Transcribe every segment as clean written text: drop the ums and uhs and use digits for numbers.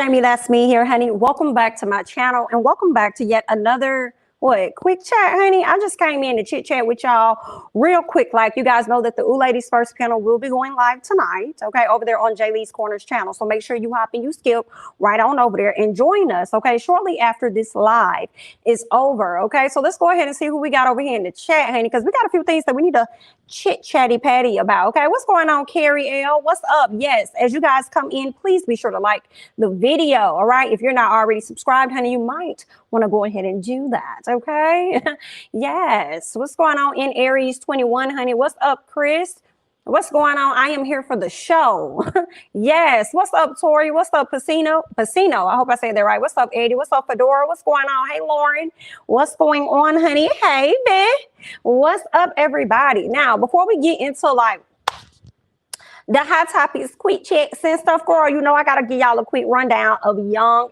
Jamie, that's me here, honey. Welcome back to my channel and welcome back to yet another quick chat, honey. I just came in to chit chat with y'all real quick. Like, you guys know that the Ooh Ladies First panel will be going live tonight, okay, over there on Jay Lee's Corners channel. So make sure you hop and you skip right on over there and join us, okay, shortly after this live is over, okay? So let's go ahead and see who we got over here in the chat, honey, because we got a few things that we need to chit chatty patty about. Okay, what's going on, Carrie L? What's up? Yes, as you guys come in, please be sure to like the video. All right, if you're not already subscribed, honey, you might want to go ahead and do that. Okay. Yes, what's going on in Aries 21, honey? What's up, Chris? What's going on? I am here for the show. Yes. What's up, Tori? What's up, Pacino? I hope I said that right. What's up, Eddie? What's up, Fedora? What's going on? Hey, Lauren. What's going on, honey? Hey, Ben. What's up, everybody? Now, before we get into like the hot topics, quick checks and stuff, girl, you know I gotta give y'all a quick rundown of young,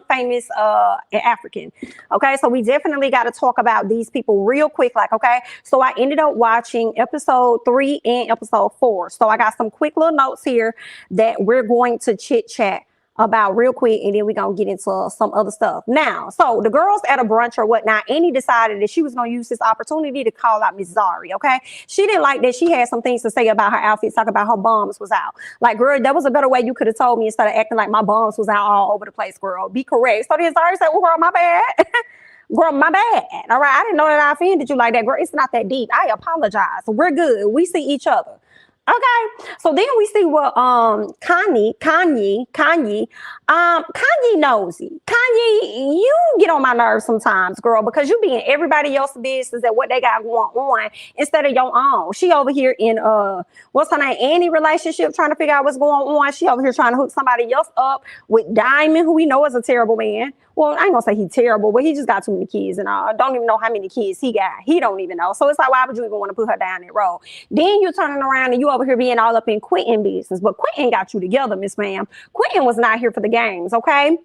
famous, and African. Okay, so we definitely got to talk about these people real quick. Like, okay, so I ended up watching episode 3 and episode 4. So I got some quick little notes here that we're going to chit chat about real quick, and then we're gonna get into some other stuff. Now, so the girls at a brunch or whatnot, Annie decided that she was gonna use this opportunity to call out Miss Zari. Okay, she didn't like that she had some things to say about her outfits, talk about her bums was out. Like, girl, that was a better way you could have told me instead of acting like my bums was out all over the place. Girl, be correct. So then Zari said, well, girl, my bad. Girl, my bad. All right, I didn't know that I offended you like that. Girl, it's not that deep. I apologize. We're good. We see each other. Okay, so then we see what Kanye nosy. Kanye, you get on my nerves sometimes, girl, because you be in everybody else's business and what they got going on instead of your own. She over here in what's her name, Annie relationship, trying to figure out what's going on. She over here trying to hook somebody else up with Diamond, who we know is a terrible man. Well, I ain't gonna say he's terrible, but he just got too many kids, and I don't even know how many kids he got. He don't even know. So it's like, why would you even want to put her down that road? Then you turning around and you over here being all up in Quentin business. But Quentin got you together, Miss Ma'am. Quentin was not here for the games, okay?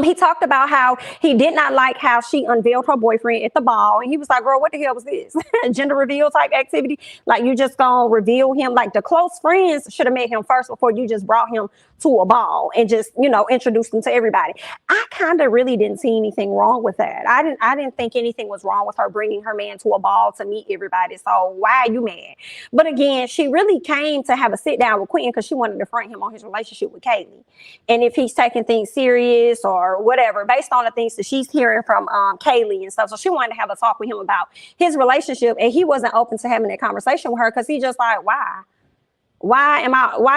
He talked about how he did not like how she unveiled her boyfriend at the ball. And he was like, girl, what the hell was this? Gender reveal type activity? Like, you just gonna reveal him? Like, the close friends should have met him first before you just brought him to a ball and just, you know, introduced him to everybody. I kind of really didn't see anything wrong with that. I didn't think anything was wrong with her bringing her man to a ball to meet everybody. So why are you mad? But again, she really came to have a sit down with Quentin because she wanted to front him on his relationship with Kaylee. And if he's taking things serious or whatever, based on the things that she's hearing from Kaylee and stuff. So she wanted to have a talk with him about his relationship, and he wasn't open to having that conversation with her because he just like, why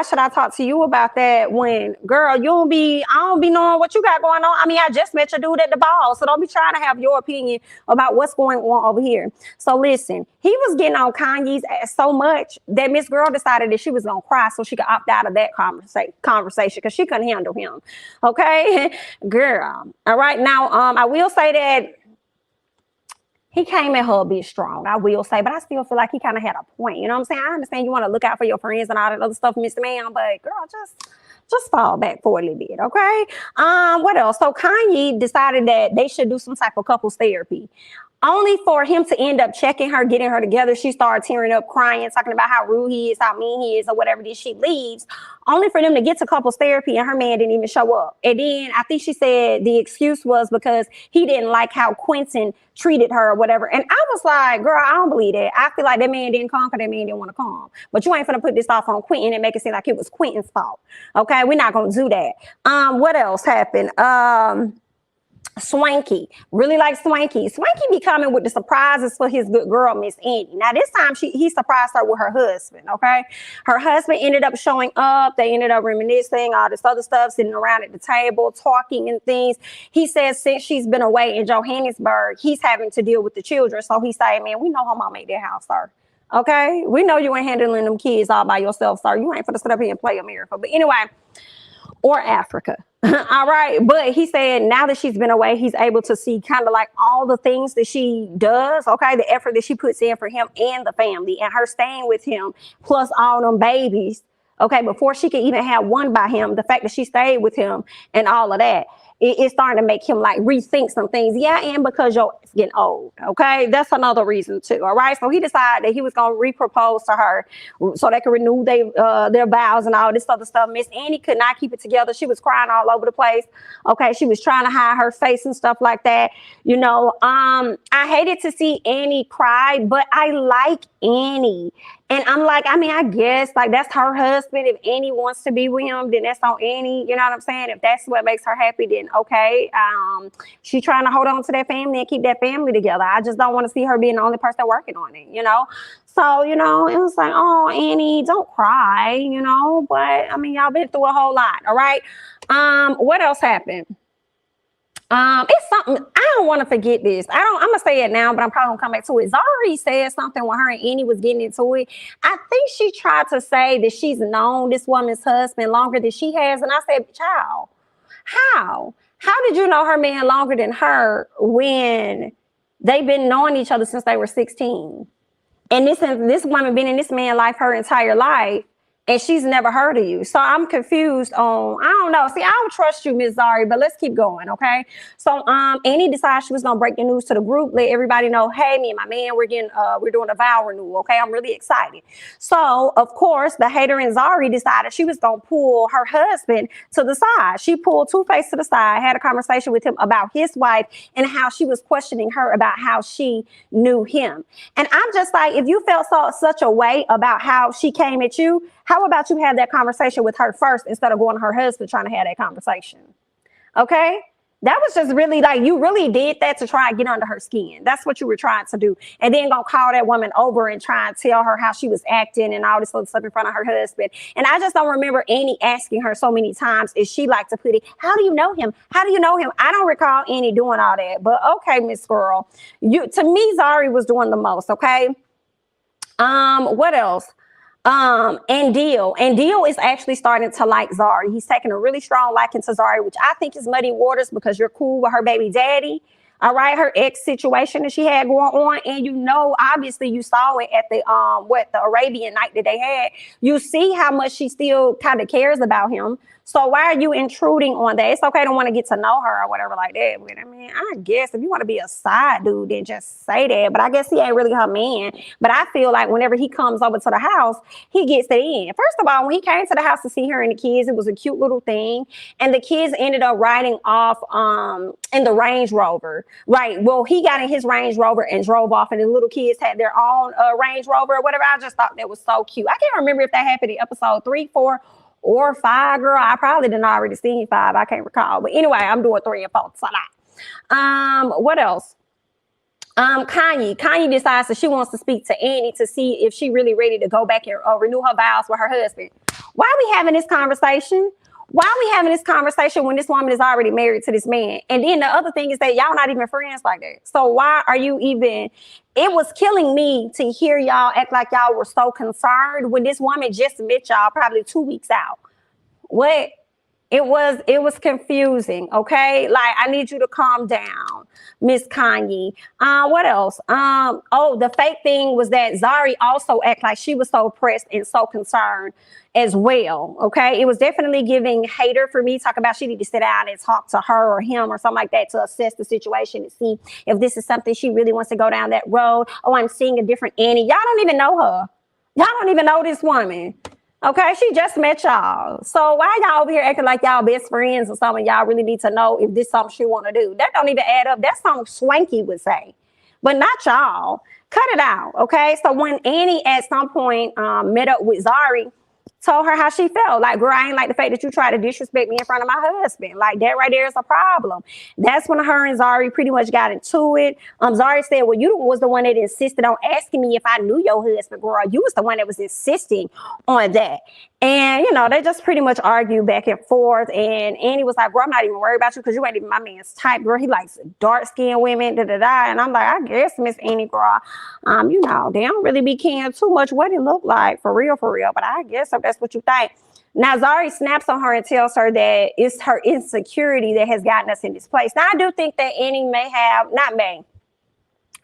should I talk to you about that when, girl, I don't be knowing what you got going on. I mean, I just met your dude at the ball, so don't be trying to have your opinion about what's going on over here. So listen, he was getting on Kanye's ass so much that Miss Girl decided that she was gonna cry so she could opt out of that conversation because she couldn't handle him. Okay, girl. All right, now I will say that he came at her a bit strong, I will say, but I still feel like he kind of had a point. You know what I'm saying? I understand you want to look out for your friends and all that other stuff, Mr. Man, but girl, just fall back for a little bit, okay? What else? So Kanye decided that they should do some type of couples therapy. Only for him to end up checking her, getting her together. She started tearing up, crying, talking about how rude he is, how mean he is, or whatever. Then she leaves, only for them to get to couples therapy, and her man didn't even show up. And then I think she said the excuse was because he didn't like how Quentin treated her or whatever. And I was like, girl, I don't believe that. I feel like that man didn't come because that man didn't want to come. But you ain't finna put this off on Quentin and make it seem like it was Quentin's fault. Okay, we're not gonna do that. What else happened? Swanky, really like Swanky. Swanky be coming with the surprises for his good girl, Miss Andy. Now this time he surprised her with her husband, okay? Her husband ended up showing up. They ended up reminiscing, all this other stuff, sitting around at the table, talking and things. He says since she's been away in Johannesburg, he's having to deal with the children. So he's saying, man, we know her mom ain't that house, sir. Okay? We know you ain't handling them kids all by yourself, sir. You ain't finna sit up here and play America. But anyway, or Africa. All right. But he said now that she's been away, he's able to see kind of like all the things that she does. Okay. The effort that she puts in for him and the family and her staying with him, plus all them babies. Okay. Before she could even have one by him, the fact that she stayed with him and all of that. it's starting to make him like rethink some things. Yeah, and because you're getting old, okay? That's another reason too, all right? So he decided that he was going to re-propose to her so they could renew their vows and all this other stuff. Miss Annie could not keep it together. She was crying all over the place, okay? She was trying to hide her face and stuff like that. You know, I hated to see Annie cry, but I like Annie. And I'm like, I mean, I guess like that's her husband. If Annie wants to be with him, then that's on Annie. You know what I'm saying? If that's what makes her happy, then okay. She's trying to hold on to that family and keep that family together. I just don't want to see her being the only person working on it, you know? So, you know, it was like, oh, Annie, don't cry, you know? But I mean, y'all been through a whole lot, all right? What else happened? It's something, I don't want to forget this. I'm gonna say it now, but I'm probably gonna come back to it. Zari said something when her and Annie was getting into it. I think she tried to say that she's known this woman's husband longer than she has. And I said, child, how did you know her man longer than her when they've been knowing each other since they were 16? And this woman been in this man's life her entire life, and she's never heard of you. So I'm confused on, I don't know. See, I don't trust you, Miss Zari, but let's keep going, okay? So Annie decided she was gonna break the news to the group, let everybody know, hey, me and my man, we're doing a vow renewal, okay? I'm really excited. So, of course, the hater in Zari decided she was gonna pull her husband to the side. She pulled Two-Face to the side, had a conversation with him about his wife and how she was questioning her about how she knew him. And I'm just like, if you felt such a way about how she came at you, how about you have that conversation with her first instead of going to her husband trying to have that conversation? Okay? That was just really like, you really did that to try and get under her skin. That's what you were trying to do. And then gonna call that woman over and try and tell her how she was acting and all this other stuff in front of her husband. And I just don't remember Annie asking her so many times if she liked to put it, how do you know him? How do you know him? I don't recall Annie doing all that. But okay, Miss Girl, to me, Zari was doing the most, okay? What else? And Deal is actually starting to like Zari. He's taking a really strong liking to Zari, which I think is muddy waters because you're cool with her baby daddy. All right, her ex situation that she had going on, and you know, obviously you saw it at the Arabian night that they had. You see how much she still kind of cares about him. So why are you intruding on that? It's okay to want to get to know her or whatever like that. But I mean, I guess if you want to be a side dude, then just say that. But I guess he ain't really her man. But I feel like whenever he comes over to the house, he gets it in. First of all, when he came to the house to see her and the kids, it was a cute little thing. And the kids ended up riding off in the Range Rover. Right. Well, he got in his Range Rover and drove off, and the little kids had their own Range Rover or whatever. I just thought that was so cute. I can't remember if that happened in episode 3, 4, or 5, girl. I probably didn't already see 5. I can't recall. But anyway, I'm doing 3 and 4. So what else? Kanye decides that she wants to speak to Annie to see if she really ready to go back and renew her vows with her husband. Why are we having this conversation? Why are we having this conversation when this woman is already married to this man? And then the other thing is that y'all not even friends like that. So why are you even... It was killing me to hear y'all act like y'all were so concerned when this woman just met y'all probably 2 weeks out. What? It was confusing, okay? Like, I need you to calm down, Miss Kanye. What else? The fake thing was that Zari also acted like she was so pressed and so concerned as well, okay? It was definitely giving hater for me, talk about she need to sit down and talk to her or him or something like that to assess the situation and see if this is something she really wants to go down that road. Oh, I'm seeing a different Annie. Y'all don't even know her. Y'all don't even know this woman. Okay, she just met y'all. So why y'all over here acting like y'all best friends or something? Y'all really need to know if this is something she want to do. That don't even add up. That's something Swanky would say, but not y'all. Cut it out, okay? So when Annie at some point met up with Zari, told her how she felt. Like, girl, I ain't like the fact that you try to disrespect me in front of my husband. Like, that right there is a problem. That's when her and Zari pretty much got into it. Zari said, well, you was the one that insisted on asking me if I knew your husband, girl. You was the one that was insisting on that. And, you know, they just pretty much argued back and forth. And Annie was like, girl, I'm not even worried about you because you ain't even my man's type, girl. He likes dark-skinned women, da-da-da. And I'm like, I guess, Miss Annie, girl, you know, they don't really be caring too much what it looked like, for real. But I guess if that's what you think. Now, Zari snaps on her and tells her that it's her insecurity that has gotten us in this place. Now, I do think that Annie may have, not may,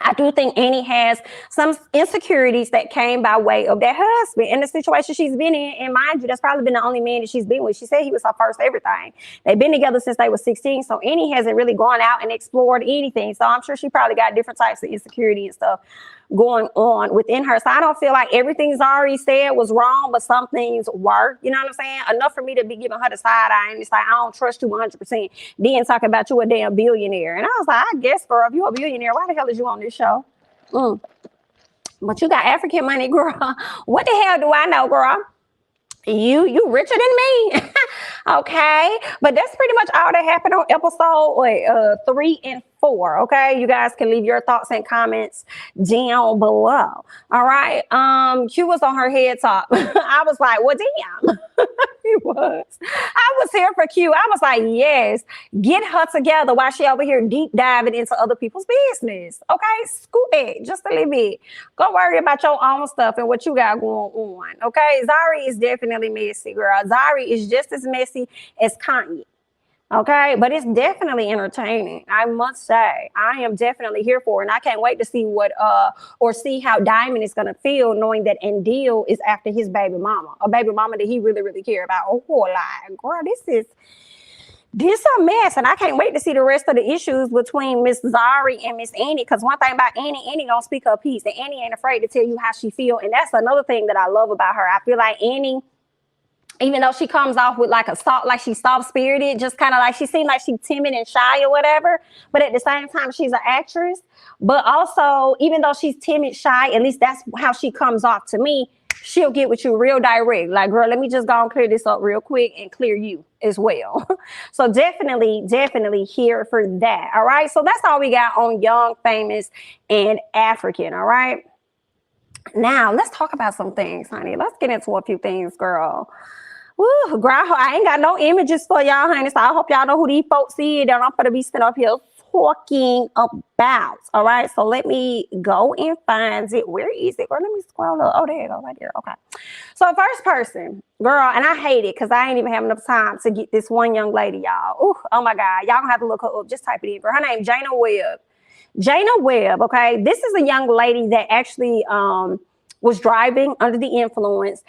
I do think Annie has some insecurities that came by way of that husband and the situation she's been in. And mind you, that's probably been the only man that she's been with. She said he was her first everything. They've been together since they were 16. So Annie hasn't really gone out and explored anything. So I'm sure she probably got different types of insecurity and stuff going on within her. So I don't feel like everything Zari said was wrong, but some things were, you know what I'm saying? Enough for me to be giving her the side eye. And it's like, I don't trust you 100%. Then talking about you a damn billionaire. And I was like, I guess, girl, if you're a billionaire, why the hell is you on this show? But you got African money, girl. What the hell do I know, girl? You richer than me. Okay, but that's pretty much all that happened on episode 3 and 4. Okay, you guys can leave your thoughts and comments down below. All right, Q was on her head top. I was like, well, damn. He was. I was here for Q. I was like, yes, get her together while she over here deep diving into other people's business. Okay, scoot it just a little bit. Go worry about your own stuff and what you got going on. Okay, Zari is definitely messy, girl. Zari is just as messy as Kanye. Okay, but it's definitely entertaining. I must say, I am definitely here for it. And I can't wait to see what or see how Diamond is gonna feel knowing that Endil is after his baby mama, a baby mama that he really, really care about. Oh, like, girl, this a mess. And I can't wait to see the rest of the issues between Miss Zari and Miss Annie. Because one thing about Annie gonna speak her piece, and Annie ain't afraid to tell you how she feel. And that's another thing that I love about her. I feel like Annie, even though she comes off with like she's soft-spirited, just kind of like she seems like she's timid and shy or whatever, but at the same time, she's an actress. But also, even though she's timid, shy, at least that's how she comes off to me, she'll get with you real direct. Like, girl, let me just go and clear this up real quick and clear you as well. So definitely here for that. All right, so that's all we got on Young, Famous, and African. All right, now let's talk about some things, honey. Let's get into a few things, girl. Woo, girl, I ain't got no images for y'all, honey. So I hope y'all know who these folks is that I'm gonna be sitting up here talking about. All right, so let me go and find it. Where is it? Girl, let me scroll up. Oh, there you go, right there. Okay. So first person, girl, and I hate it because I ain't even have enough time to get this one young lady, y'all. Ooh, oh my God, y'all gonna have to look her up. Just type it in. Girl, her name Jayana Webb. Jayana Webb. Okay, this is a young lady that actually was driving under the influence.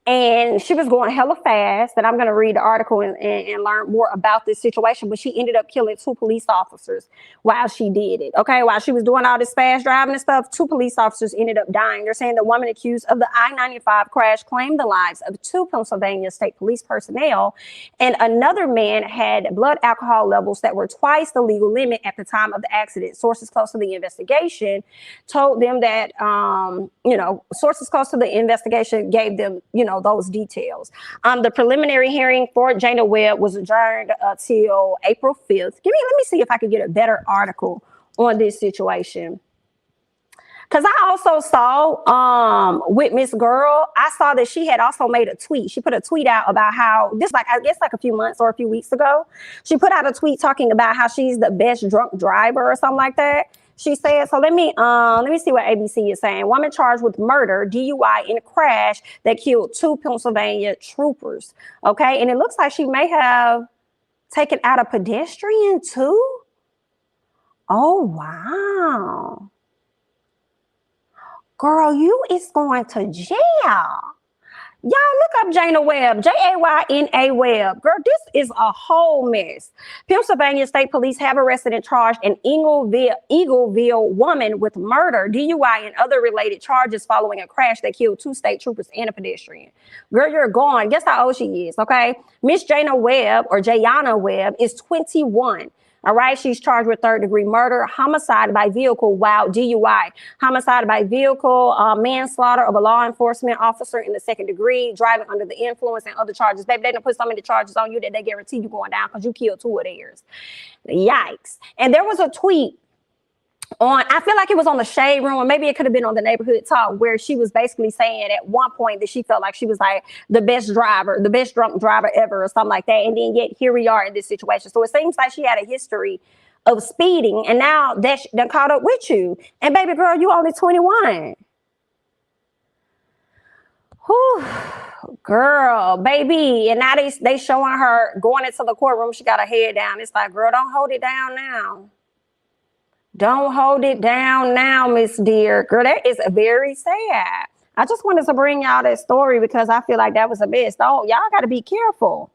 And she was going hella fast. And I'm going to read the article and learn more about this situation. But she ended up killing 2 police officers while she did it. Okay, while she was doing all this fast driving and stuff, 2 police officers ended up dying. They're saying the woman accused of the I-95 crash claimed the lives of 2 Pennsylvania State Police personnel. And another man had blood alcohol levels that were twice the legal limit at the time of the accident. Sources close to the investigation told them that, sources close to the investigation gave them, those details. The preliminary hearing for Jayana Webb was adjourned till April 5th. Let me see if I can get a better article on this situation. Because I also saw with Miss Girl, I saw that she had also made a tweet. She put a tweet out about how this, I guess a few months or a few weeks ago, she put out a tweet talking about how she's the best drunk driver or something like that. She said, so let me see what ABC is saying. Woman charged with murder, DUI in a crash that killed 2 Pennsylvania troopers. Okay, and it looks like she may have taken out a pedestrian too. Oh, wow. Girl, you is going to jail. Y'all look up Jayana Webb, Jayana Webb. Girl, this is a whole mess. Pennsylvania State Police have arrested and charged an Eagleville woman with murder, DUI, and other related charges following a crash that killed 2 state troopers and a pedestrian. Girl, you're gone. Guess how old she is, okay? Miss Jayana Webb is 21. All right, she's charged with 3rd-degree murder, homicide by vehicle, DUI, homicide by vehicle, manslaughter of a law enforcement officer in the 2nd degree, driving under the influence, and other charges. Baby, they done put so many charges on you that they guarantee you going down because you killed 2 of theirs. Yikes. And there was a tweet I feel like it was on the Shade Room, or maybe it could have been on the Neighborhood Talk, where she was basically saying at one point that she felt like she was like the best drunk driver ever or something like that. And then yet here we are in this situation. So it seems like she had a history of speeding, and now that done caught up with you. And baby girl, you only 21. Whew. Girl, baby. And now they showing her going into the courtroom. She got her head down. It's like, girl, don't hold it down now. Don't hold it down now, Miss Dear. Girl, that is very sad. I just wanted to bring y'all that story because I feel like that was the best. Oh, y'all got to be careful.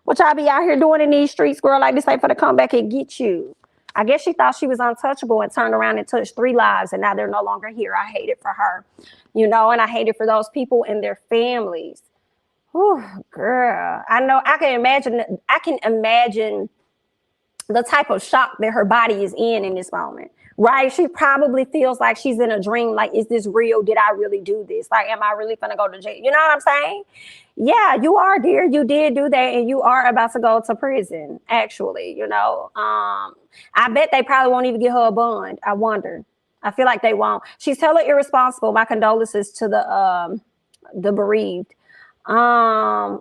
What y'all be out here doing in these streets, girl, like this ain't for to come back and get you. I guess she thought she was untouchable and turned around and touched 3 lives, and now they're no longer here. I hate it for her, you know, and I hate it for those people and their families. Whew, girl, I know. I can imagine the type of shock that her body is in this moment, right? She probably feels like she's in a dream. Like, is this real? Did I really do this? Like, am I really gonna go to jail? You know what I'm saying? Yeah, you are, dear. You did do that, and you are about to go to prison, actually, you know. I bet they probably won't even give her a bond. I wonder. I feel like they won't. She's hella irresponsible. My condolences to the bereaved. Right?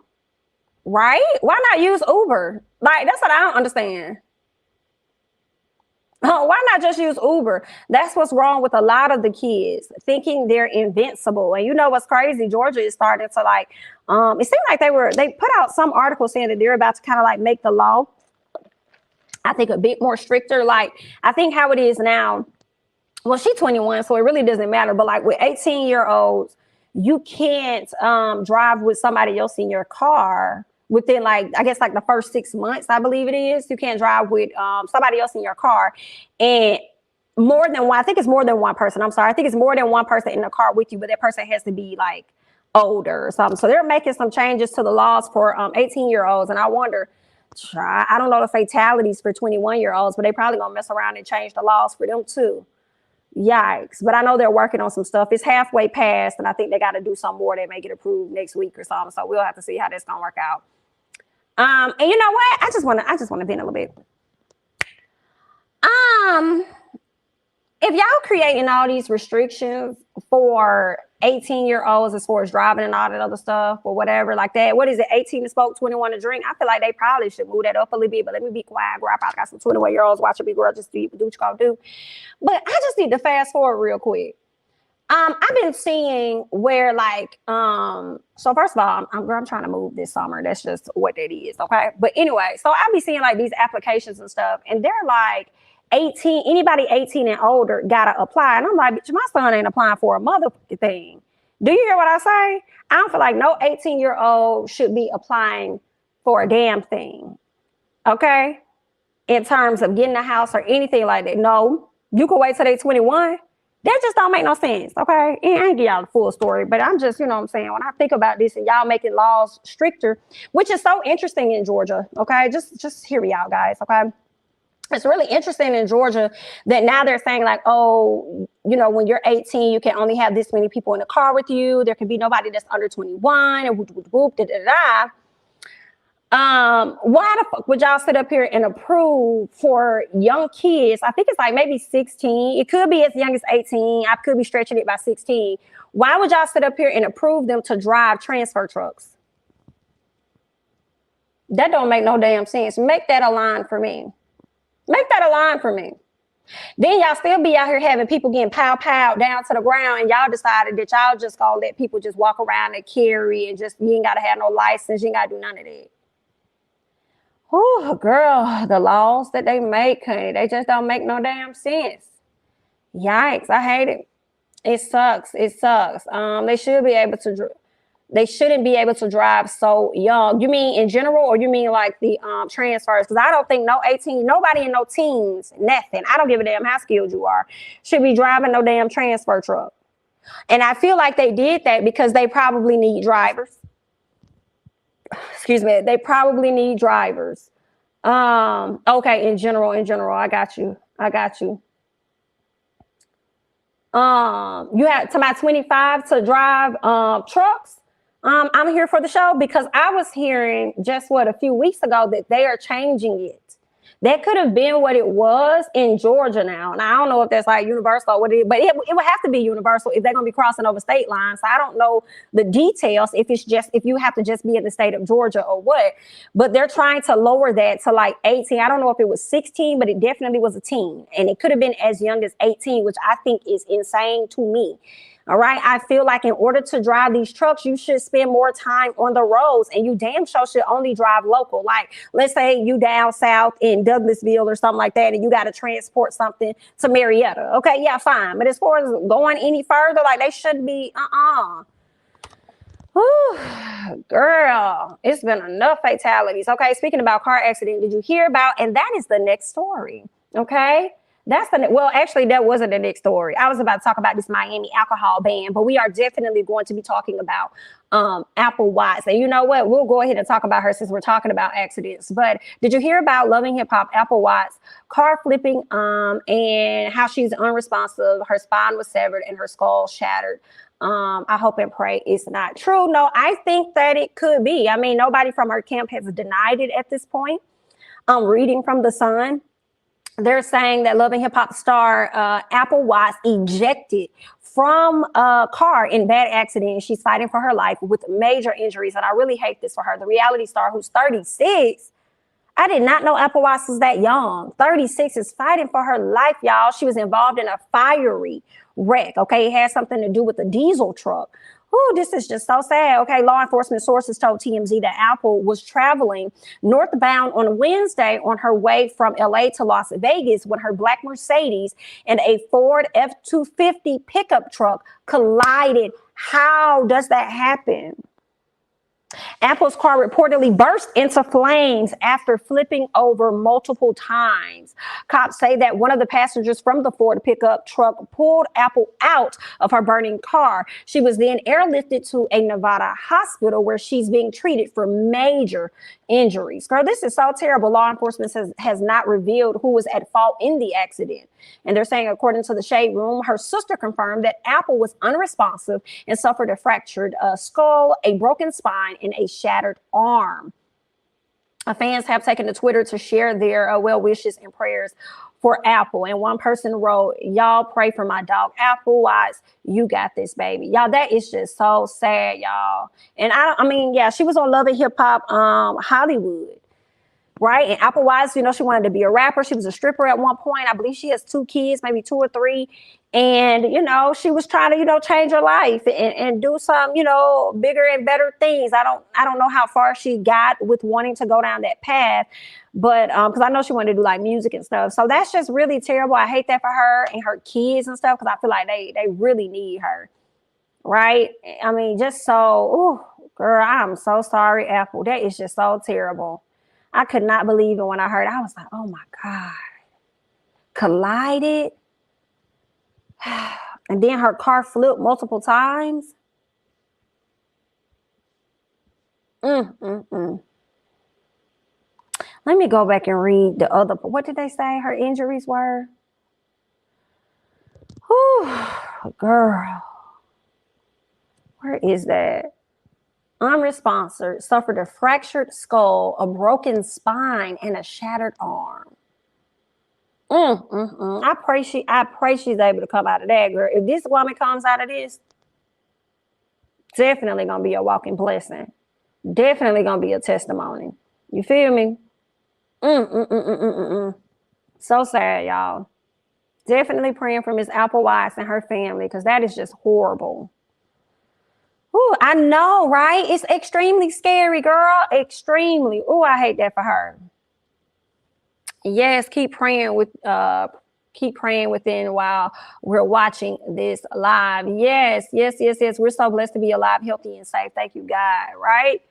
Why not use Uber? Like, that's what I don't understand. Oh, why not just use Uber? That's what's wrong with a lot of the kids, thinking they're invincible. And you know what's crazy? Georgia is starting to like, it seemed like they put out some article saying that they're about to kind of like make the law, I think, a bit more stricter. Like, I think how it is now, well, she's 21, so it really doesn't matter. But like with 18-year-olds, you can't drive with somebody else in your car within, like, I guess like the first 6 months, I believe it is. You can't drive with somebody else in your car. And more than one, I think it's more than one person. I'm sorry. I think it's more than one person in the car with you, but that person has to be like older or something. So they're making some changes to the laws for 18-year-olds. And I wonder, I don't know the fatalities for 21-year-olds, but they probably gonna mess around and change the laws for them too. Yikes. But I know they're working on some stuff. It's halfway past, and I think they got to do some more that may get approved next week or something. So we'll have to see how that's gonna work out. And you know what? I just want to vent a little bit. If y'all creating all these restrictions for 18-year-olds as far as driving and all that other stuff or whatever like that, what is it, 18 to smoke, 21 to drink? I feel like they probably should move that up a little bit, but let me be quiet, girl. I probably got some 21-year-olds watching me, girl, just do what you gonna do. But I just need to fast forward real quick. I've been seeing where like, so first of all, I'm trying to move this summer. That's just what that is, okay? But anyway, so I be seeing like these applications and stuff, and they're like 18, anybody 18 and older gotta apply. And I'm like, bitch, my son ain't applying for a motherfucking thing. Do you hear what I say? I don't feel like no 18-year-old should be applying for a damn thing, okay? In terms of getting a house or anything like that. No, you can wait till they're 21. That just don't make no sense, okay? And I ain't give y'all the full story, but I'm just, you know what I'm saying, when I think about this and y'all making laws stricter, which is so interesting in Georgia, okay? Just hear me out, guys, okay? It's really interesting in Georgia that now they're saying like, oh, you know, when you're 18, you can only have this many people in the car with you. There can be nobody that's under 21 and whoop, whoop, whoop, da, da, da. Why the fuck would y'all sit up here and approve for young kids? I think it's like maybe 16. It could be as young as 18. I could be stretching it by 16. Why would y'all sit up here and approve them to drive transfer trucks? That don't make no damn sense. Make that a line for me. Make that a line for me. Then y'all still be out here having people getting pow down to the ground, and y'all decided that y'all just gonna let people just walk around and carry and just, you ain't gotta have no license, you ain't gotta do none of that. Oh, girl, the laws that they make, honey, they just don't make no damn sense. Yikes, I hate it. It sucks. It sucks. They shouldn't be able to drive so young. You mean in general, or you mean like the transfers? Because I don't think no 18, nobody in no teens, nothing. I don't give a damn how skilled you are, should be driving no damn transfer truck. And I feel like they did that because they probably need drivers. Excuse me, they probably need drivers. Okay, in general, I got you. You have to my 25 to drive trucks. I'm here for the show because I was hearing just a few weeks ago that they are changing it. That could have been what it was in Georgia now. And I don't know if that's like universal or what it is, but it would have to be universal if they're going to be crossing over state lines. So I don't know the details if you have to just be in the state of Georgia or what. But they're trying to lower that to like 18. I don't know if it was 16, but it definitely was a teen. And it could have been as young as 18, which I think is insane to me. All right. I feel like in order to drive these trucks, you should spend more time on the roads, and you damn sure should only drive local. Like, let's say you down south in Douglasville or something like that, and you got to transport something to Marietta. Okay. Yeah, fine. But as far as going any further, like they should be, Whew, girl, it's been enough fatalities. Okay. Speaking about car accident, did you hear about, and that is the next story. Okay. Well, actually, that wasn't the next story. I was about to talk about this Miami alcohol ban, but we are definitely going to be talking about Apple Watts. And you know what? We'll go ahead and talk about her since we're talking about accidents. But did you hear about Loving Hip Hop Apple Watts car flipping and how she's unresponsive? Her spine was severed and her skull shattered. I hope and pray it's not true. No, I think that it could be. I mean, nobody from her camp has denied it at this point. Reading from The Sun, they're saying that Love and Hip Hop star Apple Watts ejected from a car in bad accident. She's fighting for her life with major injuries. And I really hate this for her. The reality star, who's 36. I did not know Apple Watts was that young. 36 is fighting for her life, y'all. She was involved in a fiery wreck. Okay, it had something to do with a diesel truck. Oh, this is just so sad. Okay, law enforcement sources told TMZ that Apple was traveling northbound on Wednesday on her way from LA to Las Vegas when her black Mercedes and a Ford F-250 pickup truck collided. How does that happen? Apple's car reportedly burst into flames after flipping over multiple times. Cops say that one of the passengers from the Ford pickup truck pulled Apple out of her burning car. She was then airlifted to a Nevada hospital where she's being treated for major injuries. Girl, this is so terrible. Law enforcement has not revealed who was at fault in the accident. And they're saying, according to the Shade Room, her sister confirmed that Apple was unresponsive and suffered a fractured skull, a broken spine, and a shattered arm. Fans have taken to Twitter to share their well wishes and prayers for Apple. And one person wrote, y'all pray for my dog Apple Watts. You got this, baby. Y'all, that is just so sad, y'all. And I mean, yeah, she was on Love and Hip Hop Hollywood. Right. And Apple Watts, you know, she wanted to be a rapper. She was a stripper at one point. I believe she has 2 kids, maybe 2 or 3. And, you know, she was trying to, you know, change her life and do some, you know, bigger and better things. I don't know how far she got with wanting to go down that path. But because I know she wanted to do like music and stuff. So that's just really terrible. I hate that for her and her kids and stuff, because I feel like they really need her. Right. I mean, just so, ooh, girl, I'm so sorry, Apple. That is just so terrible. I could not believe it when I heard it. I was like, oh my God. Collided. And then her car flipped multiple times. Let me go back and read the other. What did they say her injuries were? Whew, girl. Where is that? Unresponsive, suffered a fractured skull, a broken spine, and a shattered arm. I pray she's able to come out of that, girl. If this woman comes out of this, definitely gonna be a walking blessing. Definitely gonna be a testimony. You feel me? So sad, y'all. Definitely praying for Miss Apple Watts and her family, because that is just horrible. Ooh, I know, right? It's extremely scary, girl. Extremely. Ooh, I hate that for her. Yes, keep praying within while we're watching this live. Yes. We're so blessed to be alive, healthy, and safe. Thank you, God. Right,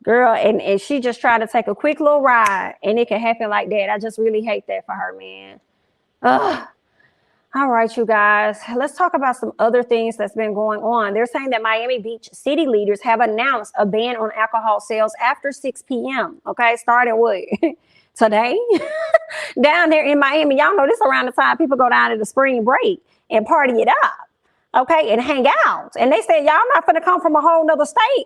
girl. And she just tried to take a quick little ride, and it can happen like that. I just really hate that for her, man. Ugh. All right, you guys, let's talk about some other things that's been going on. They're saying that Miami Beach city leaders have announced a ban on alcohol sales after 6 p.m. Okay, starting what? Today? Down there in Miami, y'all know this around the time people go down to the spring break and party it up, okay, and hang out. And they said, y'all not gonna come from a whole nother state,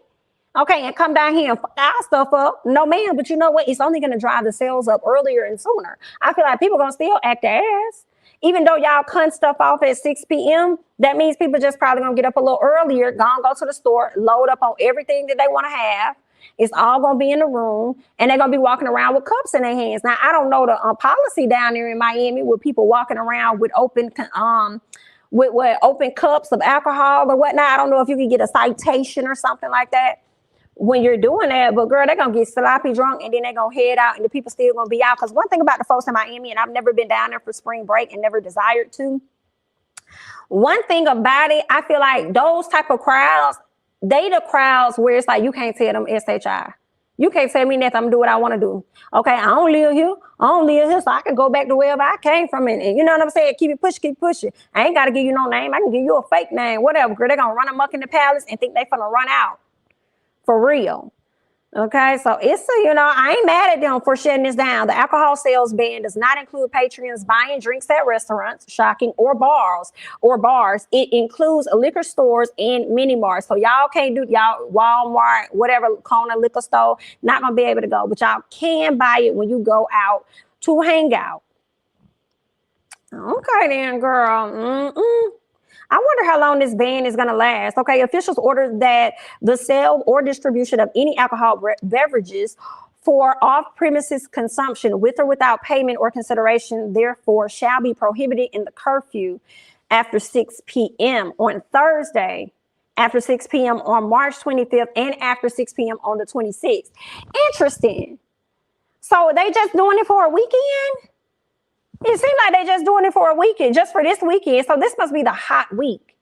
okay, and come down here and fuck our stuff up. No, ma'am, but you know what? It's only gonna drive the sales up earlier and sooner. I feel like people gonna still act their ass. Even though y'all cut stuff off at 6 p.m., that means people just probably gonna get up a little earlier, go to the store, load up on everything that they want to have. It's all gonna be in the room, and they're gonna be walking around with cups in their hands. Now, I don't know the policy down there in Miami with people walking around with open with what, open cups of alcohol or whatnot. I don't know if you can get a citation or something like that when you're doing that, but girl, they're gonna get sloppy drunk and then they're gonna head out and the people still gonna be out. Because one thing about the folks in Miami, and I've never been down there for spring break and never desired to, one thing about it, I feel like those type of crowds, they the crowds where it's like you can't tell them SHI. You can't tell me nothing. I'm gonna do what I want to do. Okay, I don't live here. So I can go back to wherever I came from. And you know what I'm saying? Keep it pushing. I ain't got to give you no name. I can give you a fake name, whatever. Girl, they're going to run amok in the palace and think they finna run out. For real. Okay, so it's I ain't mad at them for shutting this down. The alcohol sales ban does not include patrons buying drinks at restaurants, shocking, or bars. It includes liquor stores and mini marts. So y'all can't do Walmart, whatever Kona liquor store, not gonna be able to go, but y'all can buy it when you go out to hang out. Okay then, girl. I wonder how long this ban is going to last. Okay, officials ordered that the sale or distribution of any alcohol beverages for off-premises consumption with or without payment or consideration, therefore, shall be prohibited in the curfew after 6 p.m. on Thursday, after 6 p.m. on March 25th, and after 6 p.m. on the 26th. Interesting. So they just doing it for a weekend? It seems like they're just doing it for a weekend, just for this weekend. So this must be the hot week.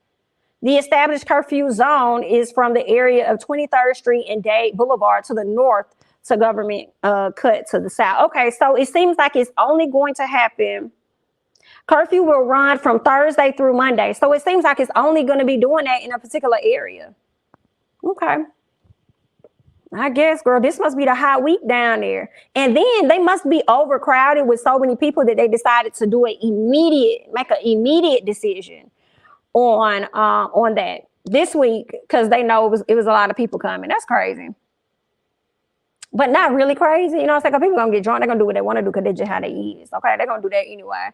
The established curfew zone is from the area of 23rd Street and Dade Boulevard to the north to Government Cut to the south. Okay, so it seems like it's only going to happen. Curfew will run from Thursday through Monday. So it seems like it's only going to be doing that in a particular area. Okay. I guess, girl, this must be the hot week down there. And then they must be overcrowded with so many people that they decided to do make an immediate decision on that this week because they know it was a lot of people coming. That's crazy. But not really crazy. You know what I'm saying? People gonna get drunk. They're gonna do what they want to do because that's just how they is. Okay, they're gonna do that anyway.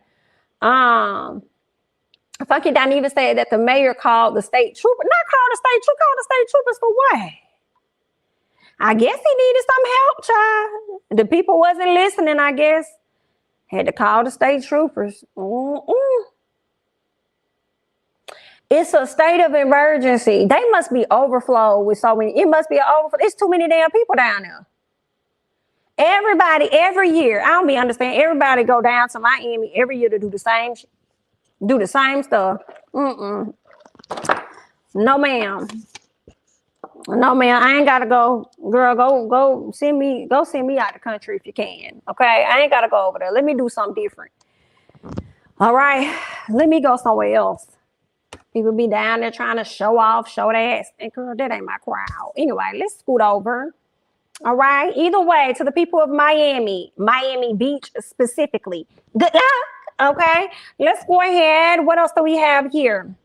Funky Dineva said that the mayor called the state trooper. Not called the state trooper. Called the state troopers for what? I guess he needed some help, child. The people wasn't listening, I guess. Had to call the state troopers. It's a state of emergency. They must be overflowed with so many. It must be an overflow. It's too many damn people down there. Everybody, every year, I don't be understand. Everybody go down to Miami every year to do the same stuff. No, ma'am. No, man, I ain't gotta go. Girl, go send me out the country if you can. Okay, I ain't gotta go over there. Let me do something different. All right, let me go somewhere else. People be down there trying to show off, show their ass. And girl, that ain't my crowd. Anyway, let's scoot over. All right. Either way, to the people of Miami Beach specifically, good luck. Okay, let's go ahead. What else do we have here?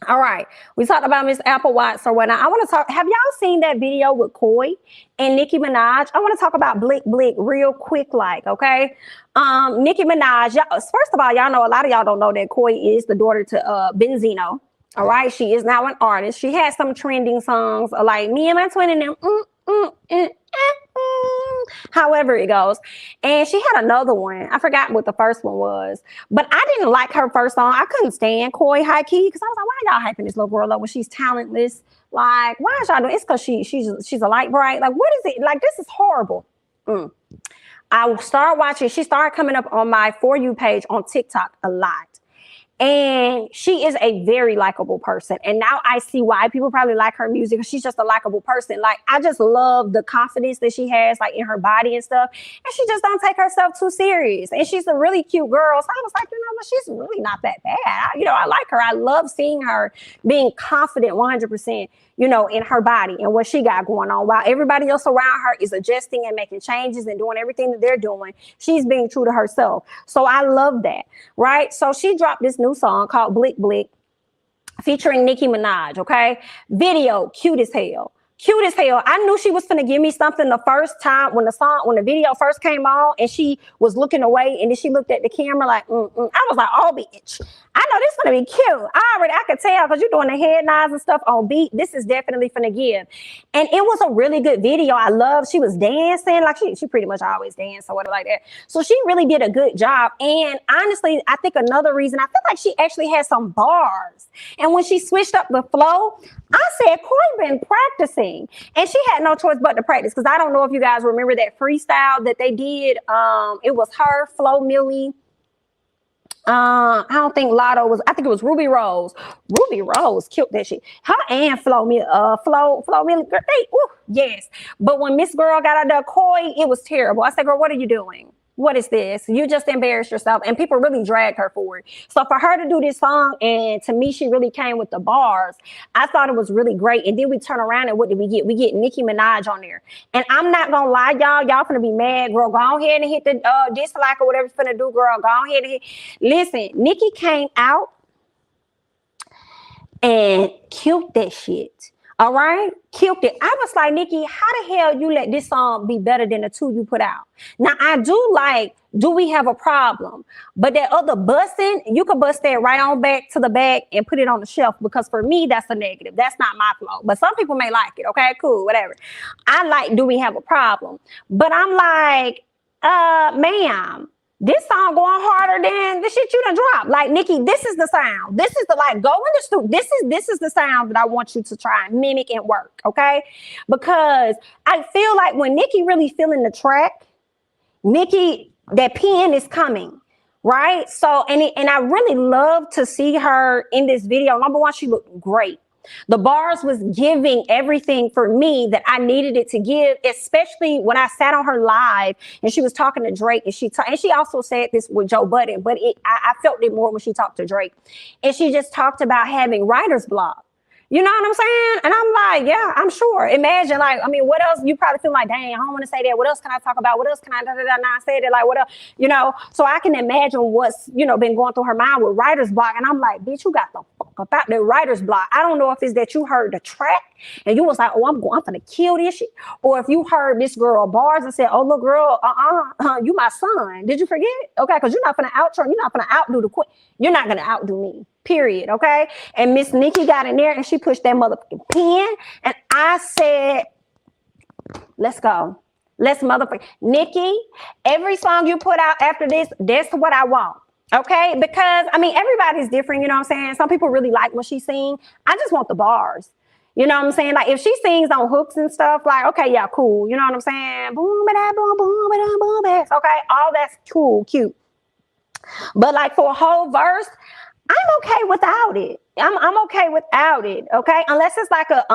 All right, we talked about Miss Apple Watts or whatnot. I want to talk. Have y'all seen that video with Koi and Nicki Minaj? I want to talk about Blick Blick real quick, okay? Nicki Minaj. First of all, y'all know a lot of y'all don't know that Koi is the daughter to Benzino. All right, she is now an artist. She has some trending songs like "Me and My Twin" and them. However it goes. And she had another one. I forgot what the first one was. But I didn't like her first song. I couldn't stand Koi high key because I was like, why y'all hyping this little girl up when she's talentless? Like, why is y'all doing? It's because she's a light bright. Like, what is it? Like, this is horrible. I started watching. She started coming up on my For You page on TikTok a lot. And she is a very likable person. And now I see why people probably like her music. She's just a likable person. Like, I just love the confidence that she has, like, in her body and stuff. And she just don't take herself too serious. And she's a really cute girl. So I was like, she's really not that bad. I like her. I love seeing her being confident 100%, in her body and what she got going on. While everybody else around her is adjusting and making changes and doing everything that they're doing, she's being true to herself. So I love that, right? So she dropped this new song called Blick Blick featuring Nicki Minaj, okay? Video, cute as hell. Cute as hell. I knew she was finna give me something the first time when the video first came on, and she was looking away, and then she looked at the camera like, I was like, oh, bitch, I know this finna be cute. I could tell because you're doing the head nods and stuff on beat. This is definitely finna give. And it was a really good video. I love, she was dancing, like she pretty much always dance or whatever like that. So she really did a good job. And honestly, I think another reason, I feel like she actually had some bars. And when she switched up the flow, I said, Corey been practicing. And she had no choice but to practice, because I don't know if you guys remember that freestyle that they did. It was her, Flo Millie. I don't think Lotto was, I think it was Ruby Rose. Ruby Rose killed that shit. Her and Flo Millie, yes. But when Miss Girl got out there, Corey, it was terrible. I said, girl, what are you doing? What is this? You just embarrassed yourself. And people really dragged her for it. So for her to do this song, and to me, she really came with the bars. I thought it was really great. And then we turn around and what did we get? We get Nicki Minaj on there. And I'm not going to lie, y'all. Y'all finna be mad. Girl, go ahead and hit the dislike or whatever you're finna do, girl. Go ahead and hit. Listen, Nicki came out and killed that shit. All right, killed it. I was like, Nicki, how the hell you let this song be better than the two you put out? Now, I do like, do we have a problem? But that other busting, you can bust that right on back to the back and put it on the shelf, because for me, that's a negative. That's not my flow. But some people may like it. Okay, cool, whatever. I like, do we have a problem? But I'm like, ma'am, this song going harder than the shit you done dropped. Like, Nicki, this is the sound. This is the, like, go in the studio. This is the sound that I want you to try and mimic and work, okay? Because I feel like when Nicki really feeling the track, Nicki, that pen is coming, right? So, and I really love to see her in this video. Number one, she looked great. The bars was giving everything for me that I needed it to give, especially when I sat on her live and she was talking to Drake, and she also said this with Joe Budden, but I felt it more when she talked to Drake, and she just talked about having writer's block. You know what I'm saying? And I'm like, yeah, I'm sure. Imagine, like, I mean, what else? You probably feel like, dang, I don't want to say that. What else can I talk about? What else can I not say that? Like, what else? You know, so I can imagine what's, you know, been going through her mind with writer's block. And I'm like, bitch, you got the fuck about the writer's block. I don't know if it's that you heard the track and you was like, oh, I'm gonna kill this shit. Or if you heard this girl bars and said, oh, look, girl, you my son. Did you forget? Okay, because you're not gonna outro, you're not gonna outdo the queen. You're not gonna outdo me. Period. Okay. And Miss Nicki got in there and she pushed that motherfucking pen. And I said, let's go. Let's motherfucking Nicki, every song you put out after this, that's what I want. Okay. Because I mean, everybody's different. You know what I'm saying? Some people really like when she sings. I just want the bars. You know what I'm saying? Like if she sings on hooks and stuff, like, okay, yeah, cool. You know what I'm saying? Boom, boom, boom, boom, boom. Okay. All that's cool, cute. But like for a whole verse, I'm okay without it. I'm okay without it, okay? Unless it's like a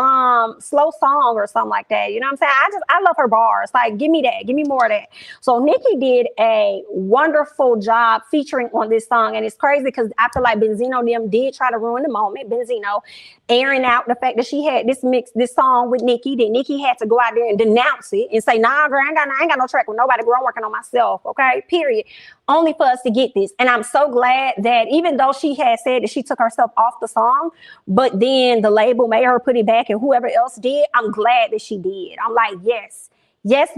slow song or something like that. You know what I'm saying? I love her bars. Like, give me that. Give me more of that. So Nicki did a wonderful job featuring on this song. And it's crazy because I feel like Benzino them did try to ruin the moment. Benzino airing out the fact that she had this song with Nicki. That Nicki had to go out there and denounce it and say, nah, girl, I ain't got no track with nobody. Girl, I'm working on myself, okay? Period. Only for us to get this. And I'm so glad that even though she had said that she took herself off the song, but then the label made her put it back and whoever else did, I'm glad that she did. I'm like, yes,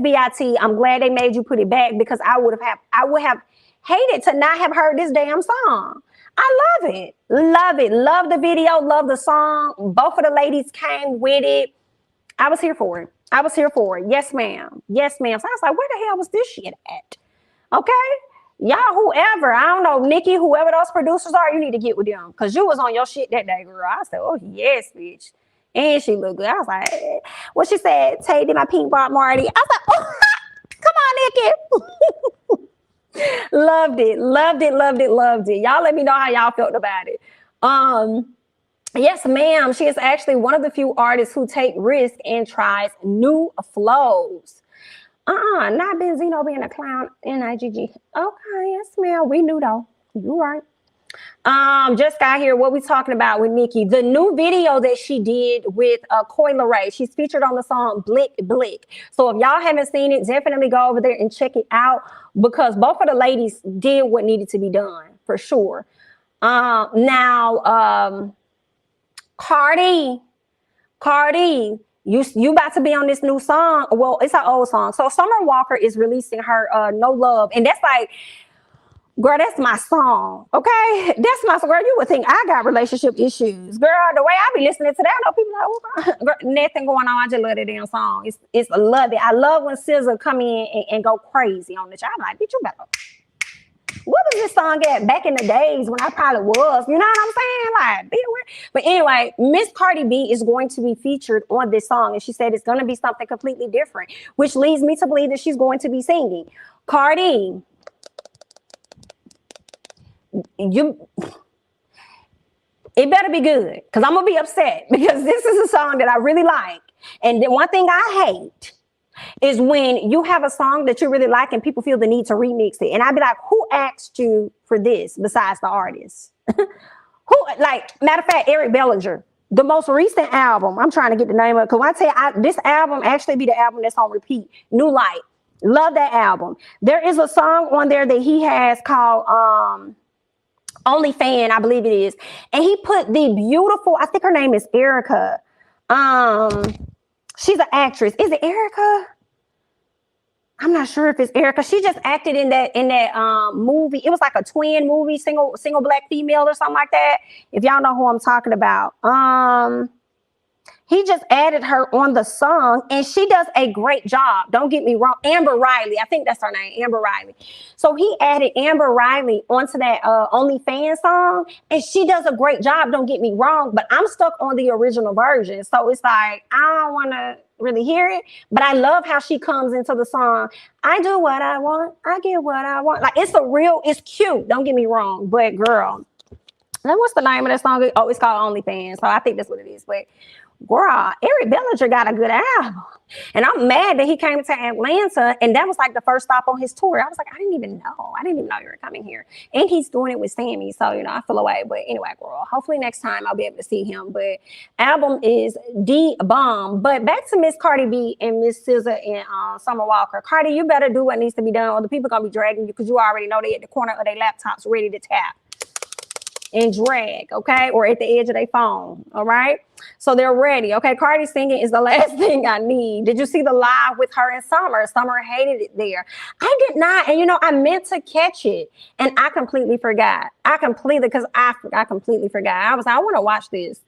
BIT, I'm glad they made you put it back, because I would have hated to not have heard this damn song. I love it. Love the video, love the song. Both of the ladies came with it. I was here for it. Yes, ma'am. So I was like, where the hell was this shit at? Okay. Y'all, whoever, I don't know, Nicki, whoever those producers are, you need to get with them, because you was on your shit that day, girl. I said, oh, yes, bitch. And she looked good. I was like, what she said, Tay did my pink Bob Marty. I was like, oh, come on, Nicki. Loved it. Y'all let me know how y'all felt about it. Yes, ma'am. She is actually one of the few artists who take risks and tries new flows. Not Benzino being a clown, N-I-G-G. Okay, yes, ma'am. We knew though. You right. Just got here. What we talking about with Nicki? The new video that she did with Coi Leray. She's featured on the song Blick Blick. So if y'all haven't seen it, definitely go over there and check it out, because both of the ladies did what needed to be done for sure. Now, Cardi, you about to be on this new song. Well, it's an old song. So Summer Walker is releasing her No Love. And that's like, girl, that's my song. Okay? That's my song. Girl, you would think I got relationship issues. Girl, the way I be listening to that, I know people like, oh, girl, nothing going on. I just love that damn song. It's love it. I love when SZA come in and go crazy on the show. I'm like, bitch, you better. What was this song at back in the days when I probably was? You know what I'm saying? Like, but anyway, Miss Cardi B is going to be featured on this song. And she said it's going to be something completely different, which leads me to believe that she's going to be singing. Cardi, it better be good, because I'm going to be upset, because this is a song that I really like. And the one thing I hate is when you have a song that you really like and people feel the need to remix it. And I'd be like, who asked you for this besides the artist? Who, like, matter of fact, Eric Bellinger, the most recent album, I'm trying to get the name of it, because I tell you, this album actually be the album that's on repeat, New Light. Love that album. There is a song on there that he has called Only Fan, I believe it is. And he put the beautiful, I think her name is Erica. She's an actress. Is it Erica? I'm not sure if it's Erica. She just acted in that movie. It was like a twin movie, single black female or something like that. If y'all know who I'm talking about. He just added her on the song, and she does a great job. Don't get me wrong. Amber Riley, I think that's her name, Amber Riley. So he added Amber Riley onto that OnlyFans song, and she does a great job. Don't get me wrong, but I'm stuck on the original version. So it's like, I don't want to really hear it, but I love how she comes into the song. I do what I want. I get what I want. Like, it's cute. Don't get me wrong, but girl, then what's the name of that song? Oh, it's called OnlyFans. So I think that's what it is, but girl, Eric Bellinger got a good album. And I'm mad that he came to Atlanta, and that was like the first stop on his tour. I was like, I didn't even know you were coming here. And he's doing it with Sammy. So, I feel away. But anyway, girl, hopefully next time I'll be able to see him. But album is the bomb. But back to Miss Cardi B and Miss SZA and Summer Walker. Cardi, you better do what needs to be done, or the people going to be dragging you, because you already know they at the corner of their laptops ready to tap and drag, okay? Or at the edge of their phone, all right? So they're ready, okay? Cardi singing is the last thing I need. Did you see the live with her and Summer? Summer hated it there. I did not, and I meant to catch it, and I completely forgot. I completely forgot. I was like, I want to watch this.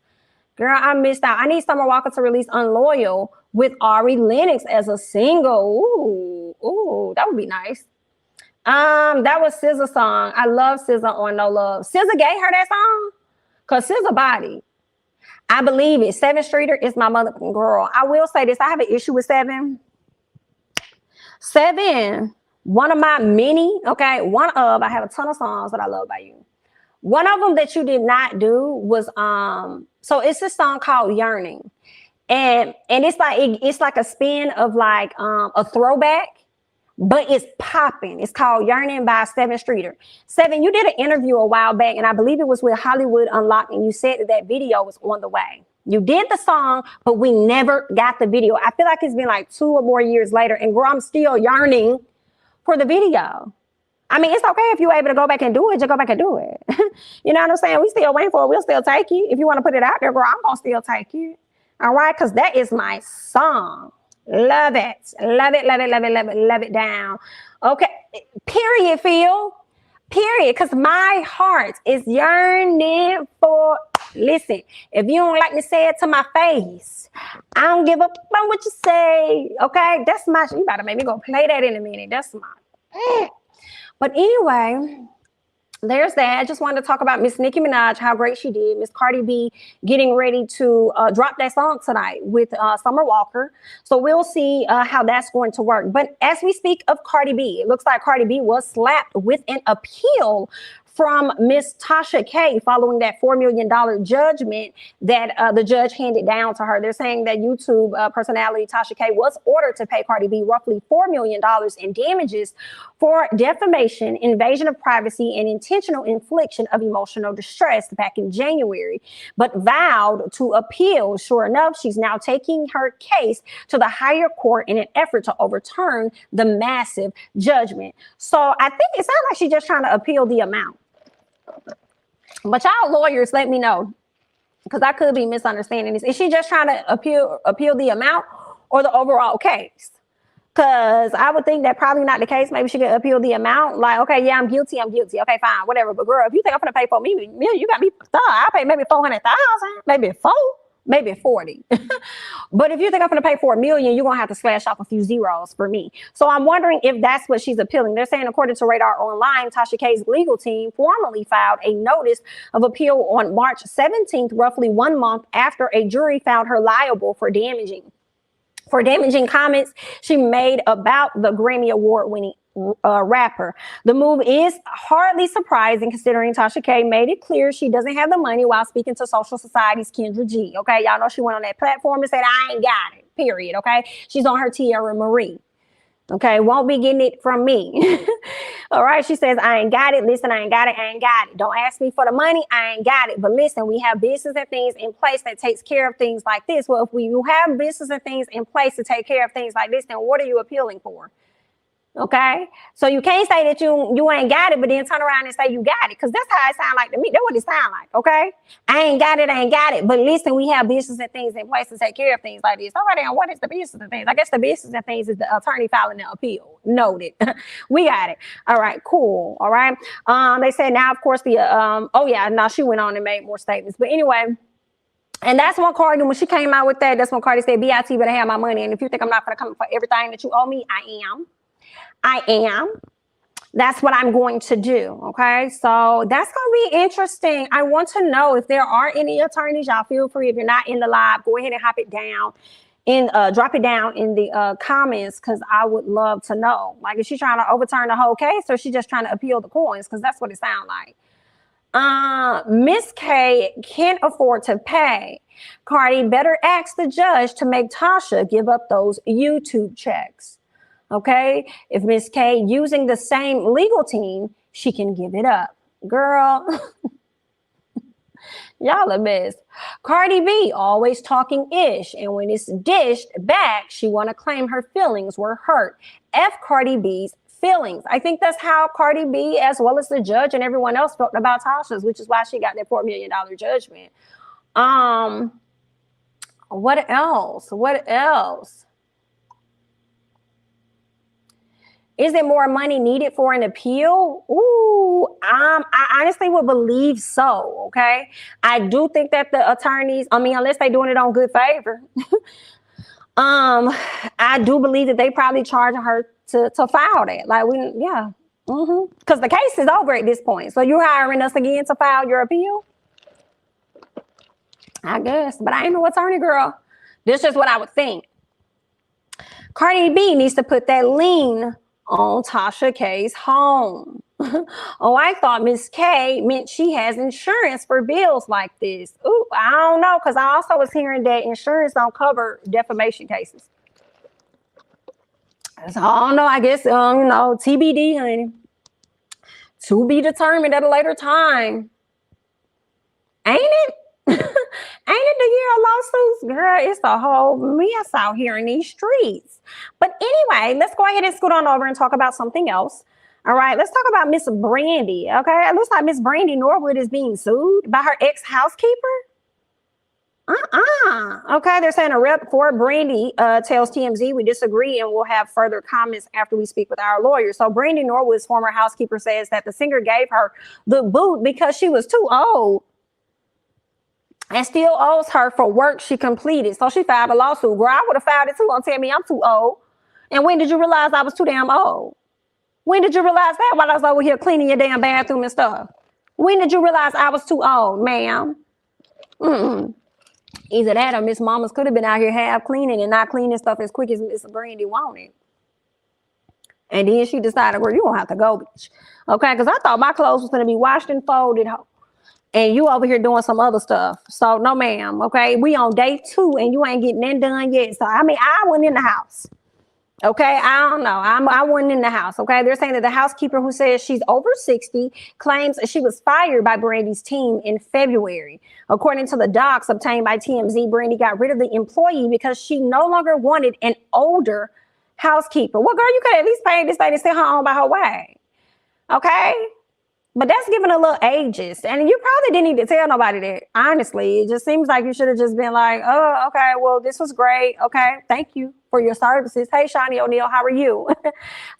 Girl, I missed out. I need Summer Walker to release Unloyal with Ari Lennox as a single. Ooh, that would be nice. That was SZA's song. I love SZA on No Love. SZA gave her that song because SZA body. I believe it. 7th Streeter is my motherfucking girl. I will say this. I have an issue with 7. 7, one of my many, okay, I have a ton of songs that I love by you. One of them that you did not do was, so it's this song called Yearning. And it's like a spin of like a throwback. But it's popping. It's called Yearning by 7th Streeter. 7, you did an interview a while back, and I believe it was with Hollywood Unlocked, and you said that video was on the way. You did the song, but we never got the video. I feel like it's been like 2 or more years later, and girl, I'm still yearning for the video. I mean, it's okay if you're able to go back and do it, just go back and do it. You know what I'm saying? We still waiting for it. We'll still take it. If you want to put it out there, girl, I'm going to still take it. All right? Because that is my song. Love it. Love it, love it, love it, love it, love it down. Okay. Period, Phil. Period. Because my heart is yearning for, listen, if you don't like me say it to my face, I don't give a fuck what you say. Okay? That's my, you about to make me go play that in a minute. That's my, but anyway, there's that. I just wanted to talk about Miss Nicki Minaj, how great she did. Miss Cardi B getting ready to drop that song tonight with Summer Walker. So we'll see how that's going to work. But as we speak of Cardi B, it looks like Cardi B was slapped with an appeal from Miss Tasha K following that $4 million judgment that the judge handed down to her. They're saying that YouTube personality Tasha K was ordered to pay Cardi B roughly $4 million in damages for defamation, invasion of privacy, and intentional infliction of emotional distress back in January, but vowed to appeal. Sure enough, she's now taking her case to the higher court in an effort to overturn the massive judgment. So I think it sounds like she's just trying to appeal the amount. But y'all lawyers, let me know. because I could be misunderstanding this. Is she just trying to appeal the amount or the overall case? Because I would think that probably not the case. Maybe she could appeal the amount. Like, okay, yeah, I'm guilty. Okay, fine, whatever. But girl, if you think I'm going to pay $4 million, you got me. I'll pay maybe 400,000, maybe 4, maybe 40. But if you think I'm going to pay $4 million, you're going to have to slash off a few zeros for me. So I'm wondering if that's what she's appealing. They're saying, according to Radar Online, Tasha K's legal team formally filed a notice of appeal on March 17th, roughly 1 month after a jury found her liable for damaging comments she made about the Grammy Award-winning rapper. The move is hardly surprising considering Tasha K made it clear she doesn't have the money while speaking to Social Society's Kendra G. Okay, y'all know she went on that platform and said, I ain't got it, period. Okay, she's on her Tierra Marie. Okay, won't be getting it from me. All right, she says, I ain't got it. Listen, I ain't got it. I ain't got it. Don't ask me for the money. I ain't got it. But listen, we have business and things in place that takes care of things like this. Well, if you have business and things in place to take care of things like this, then what are you appealing for? Okay, so you can't say that you ain't got it, but then turn around and say you got it, because that's how it sounds like to me. That's what it sounds like. Okay, I ain't got it, but listen, we have business and things in place to take care of things like this. Okay, then what is the business and things? I guess the business and things is the attorney filing the appeal. Noted. We got it. All right, cool. All right. They said now, of course, she went on and made more statements, but anyway. And that's when Cardi, when she came out with that, that's when Cardi said, BIT better have my money. And if you think I'm not going to come for everything that you owe me, I am. That's what I'm going to do. Okay. So that's going to be interesting. I want to know if there are any attorneys. Y'all feel free. If you're not in the live, go ahead and drop it down in the comments, because I would love to know. Like, is she trying to overturn the whole case, or is she just trying to appeal the coins? Because that's what it sounds like. Miss K can't afford to pay. Cardi better ask the judge to make Tasha give up those YouTube checks. Okay, if Miss K using the same legal team, she can give it up. Girl, y'all the best. Cardi B always talking ish, and when it's dished back, she want to claim her feelings were hurt. F Cardi B's feelings. I think that's how Cardi B, as well as the judge and everyone else, felt about Tasha's, which is why she got that $4 million judgment. What else? Is there more money needed for an appeal? Ooh, I honestly would believe so, okay? I do think that the attorneys, unless they're doing it on good favor, I do believe that they probably charging her to file that. Because the case is over at this point. So you're hiring us again to file your appeal? I guess, but I ain't no attorney, girl. This is just what I would think. Cardi B needs to put that lien on Tasha K's home. Oh, I thought Miss K meant she has insurance for bills like this. Ooh, I don't know, because I also was hearing that insurance don't cover defamation cases. So I don't know. I guess TBD, honey. To be determined at a later time. Ain't it? Ain't it the year of lawsuits? Girl, it's a whole mess out here in these streets. But anyway, let's go ahead and scoot on over and talk about something else. All right, let's talk about Miss Brandy. Okay, it looks like Miss Brandy Norwood is being sued by her ex-housekeeper. Okay, they're saying a rep for Brandy tells TMZ, we disagree and we'll have further comments after we speak with our lawyer. So Brandy Norwood's former housekeeper says that the singer gave her the boot because she was too old and still owes her for work she completed. So she filed a lawsuit. Girl, I would have filed it too. Don't tell me I'm too old. And when did you realize I was too damn old? When did you realize that while I was over here cleaning your damn bathroom and stuff? When did you realize I was too old, ma'am? Either that or Miss Mamas could have been out here half cleaning and not cleaning stuff as quick as Miss Brandy wanted. And then she decided, well, you don't have to go, bitch. Okay, because I thought my clothes was going to be washed and folded. And you over here doing some other stuff. So no, ma'am. Okay, we on day 2 and you ain't getting that done yet. So I wasn't in the house. Okay, I don't know. I wasn't in the house. Okay, they're saying that the housekeeper who says she's over 60 claims she was fired by Brandy's team in February. According to the docs obtained by TMZ, Brandy got rid of the employee because she no longer wanted an older housekeeper. Well, girl, you could at least pay this lady to stay home by her way. Okay. But that's giving a little ageist. And you probably didn't need to tell nobody that. Honestly, it just seems like you should have just been like, oh, okay, well, this was great. Okay, thank you for your services. Hey, Shawnee O'Neal, how are you?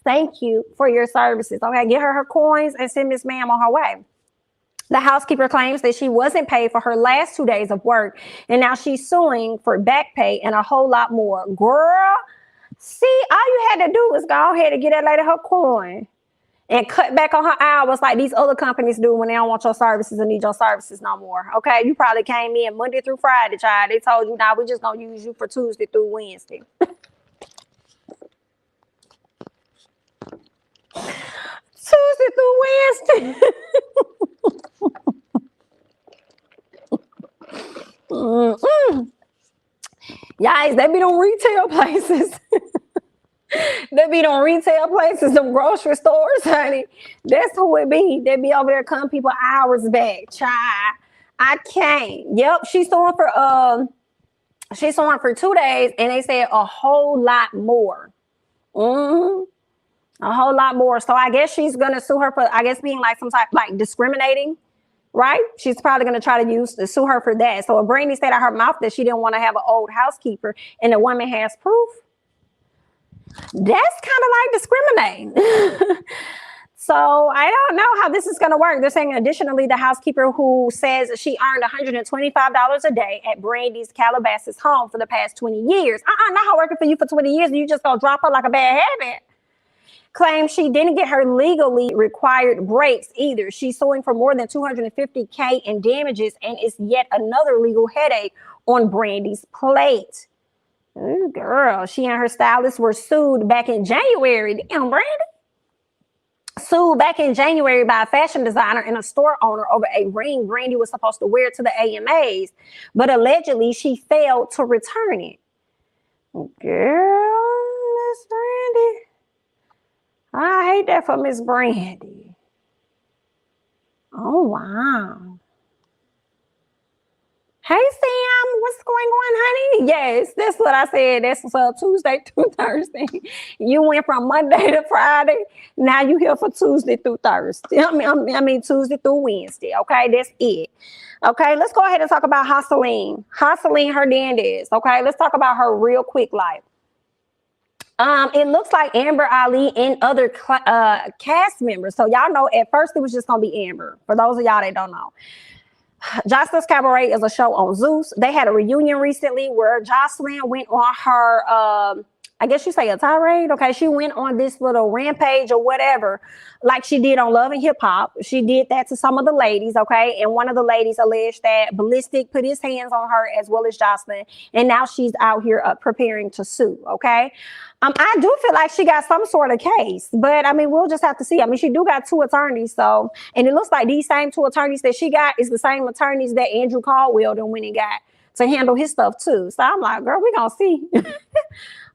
Thank you for your services. Okay, get her coins and send Miss Ma'am on her way. The housekeeper claims that she wasn't paid for her last 2 days of work, and now she's suing for back pay and a whole lot more. Girl, see, all you had to do was go ahead and get that lady her coin and cut back on her hours like these other companies do when they don't want your services and need your services no more. Okay, you probably came in Monday through Friday, child. They told you, now we just gonna use you for Tuesday through Wednesday. Tuesday through Wednesday. Guys, they be on retail places. They be on retail places, them grocery stores, honey. That's who it be. They be over there cutting people hours back. Child, I can't. Yep, she's suing for 2 days, and they said a whole lot more. A whole lot more. So I guess she's gonna sue her for, I guess, being like some type like discriminating, right? She's probably gonna try to sue her for that. So if Brandy said out her mouth that she didn't want to have an old housekeeper, and the woman has proof, that's kind of like discriminating. So I don't know how this is going to work. They're saying additionally, the housekeeper who says she earned $125 a day at Brandy's Calabasas home for the past 20 years. Not her working for you for 20 years and you just going to drop her like a bad habit. Claims she didn't get her legally required breaks either. She's suing for more than $250K in damages, and it's yet another legal headache on Brandy's plate. Ooh, girl, she and her stylist were sued back in January. Damn, Brandy. Sued back in January by a fashion designer and a store owner over a ring Brandy was supposed to wear to the AMAs, but allegedly she failed to return it. Girl, Miss Brandy. I hate that for Miss Brandy. Oh, wow. Hey, Sam, what's going on, honey? Yes, that's what I said. That's Tuesday through Thursday. You went from Monday to Friday. Now you here for Tuesday through Thursday. I mean Tuesday through Wednesday. Okay, that's it. Okay, let's go ahead and talk about Joseline Hernandez. Okay, let's talk about her real quick life. It looks like Amber Ali and other cast members. So y'all know at first it was just gonna be Amber. For those of y'all that don't know. Joseline's Cabaret is a show on Zeus. They had a reunion recently where Joseline went on her, I guess you say a tirade. Okay, she went on this little rampage or whatever, like she did on Love and Hip Hop. She did that to some of the ladies, okay? And one of the ladies alleged that Ballistic put his hands on her as well as Joseline, and now she's out here preparing to sue, okay? I do feel like she got some sort of case, but I mean, we'll just have to see. I mean, she do got 2 attorneys, so, and it looks like these same 2 attorneys that she got is the same attorneys that Andrew Caldwell then went and got to handle his stuff too. So I'm like, girl, we gonna see.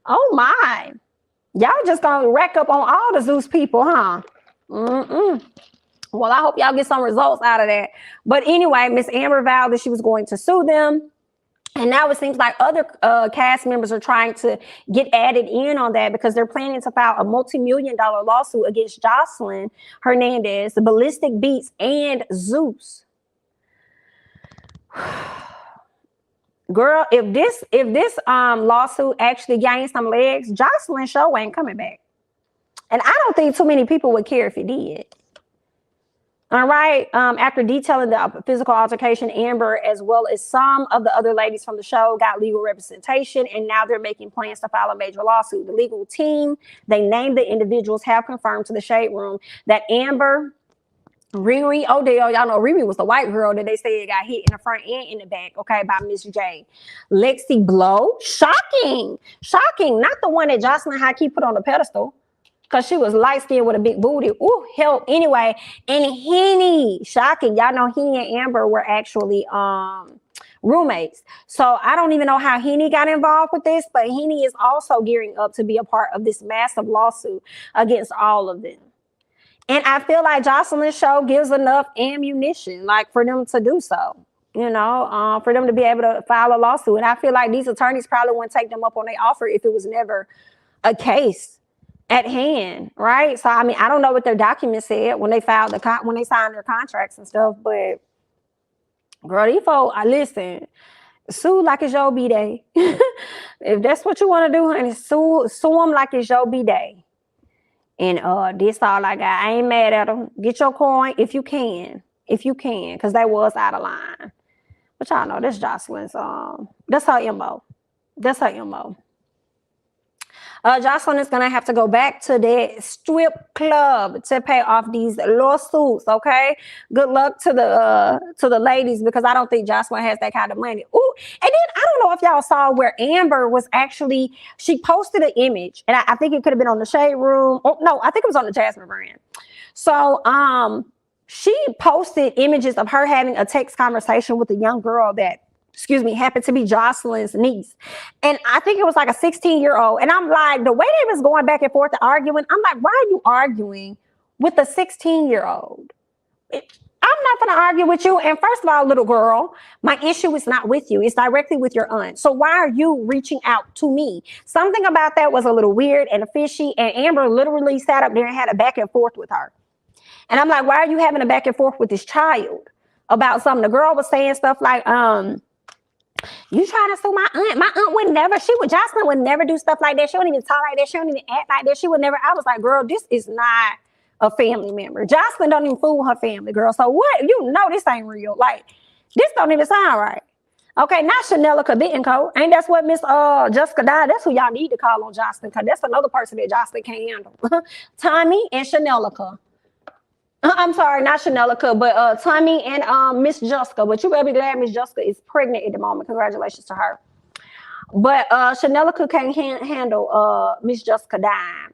Oh my, y'all just gonna rack up on all the Zeus people, huh? Well, I hope y'all get some results out of that. But anyway, Miss Amber vowed that she was going to sue them. And now it seems like other cast members are trying to get added in on that because they're planning to file a multi-million-dollar lawsuit against Joseline Hernandez, Ballistic Beats, and Zeus. Girl, if this lawsuit actually gains some legs, Joseline's show ain't coming back. And I don't think too many people would care if it did. All right. After detailing the physical altercation, Amber, as well as some of the other ladies from the show, got legal representation, and now they're making plans to file a major lawsuit. The legal team, they named the individuals, have confirmed to the Shade Room that Amber, Riri Odell, y'all know Riri was the white girl that they said got hit in the front and in the back, okay, by Miss J. Lexi Blow, shocking, not the one that Joseline Haki put on the pedestal, because she was light-skinned with a big booty. Ooh, help. Anyway, and Henny, shocking. Y'all know Henny and Amber were actually roommates. So I don't even know how Henny got involved with this, but Henny is also gearing up to be a part of this massive lawsuit against all of them. And I feel like Joseline's show gives enough ammunition, like, for them to do so, you know, for them to be able to file a lawsuit. And I feel like these attorneys probably wouldn't take them up on their offer if it was never a case. at hand, right? So I mean, I don't know what their documents said when they filed when they signed their contracts and stuff, but girl, these folks, listen, sue like it's your B-Day. If that's what you want to do, honey, sue them like it's your B-Day. And this all I got. I ain't mad at them. Get your coin if you can, because they was out of line. But y'all know this Joseline's that's her MO. That's her MO. Joseline is gonna have to go back to that strip club to pay off these lawsuits. Okay, good luck to the ladies, because I don't think Joseline has that kind of money. Ooh, and then I don't know if y'all saw where Amber was actually, she posted an image, and I think it could have been on the Shade Room. Oh no, I think it was on the Jasmine brand. So she posted images of her having a text conversation with a young girl that, happened to be Joseline's niece. And I think it was like a 16-year-old. And I'm like, the way they was going back and forth and arguing, I'm like, why are you arguing with a 16-year-old? I'm not going to argue with you. And first of all, little girl, my issue is not with you. It's directly with your aunt. So why are you reaching out to me? Something about that was a little weird and fishy. And Amber literally sat up there and had a back and forth with her. And I'm like, why are you having a back and forth with this child about something? The girl was saying stuff like, you trying to sue my aunt? My aunt would never, Joseline would never do stuff like that. She wouldn't even talk like that. She wouldn't even act like that. She would never. I was like, girl, this is not a family member. Joseline don't even fool her family, girl. So what? You know this ain't real. Like, this don't even sound right. Okay, not Chanelica Bittencourt. Ain't that's what Miss Jessica died? That's who y'all need to call on Joseline, because that's another person that Joseline can't handle. Tommy and Chanelica. I'm sorry, not Chanelica, but Tommy and Miss Jessica. But you better be glad Miss Jessica is pregnant at the moment. Congratulations to her. But Chanelica can't handle Miss Jessica dying.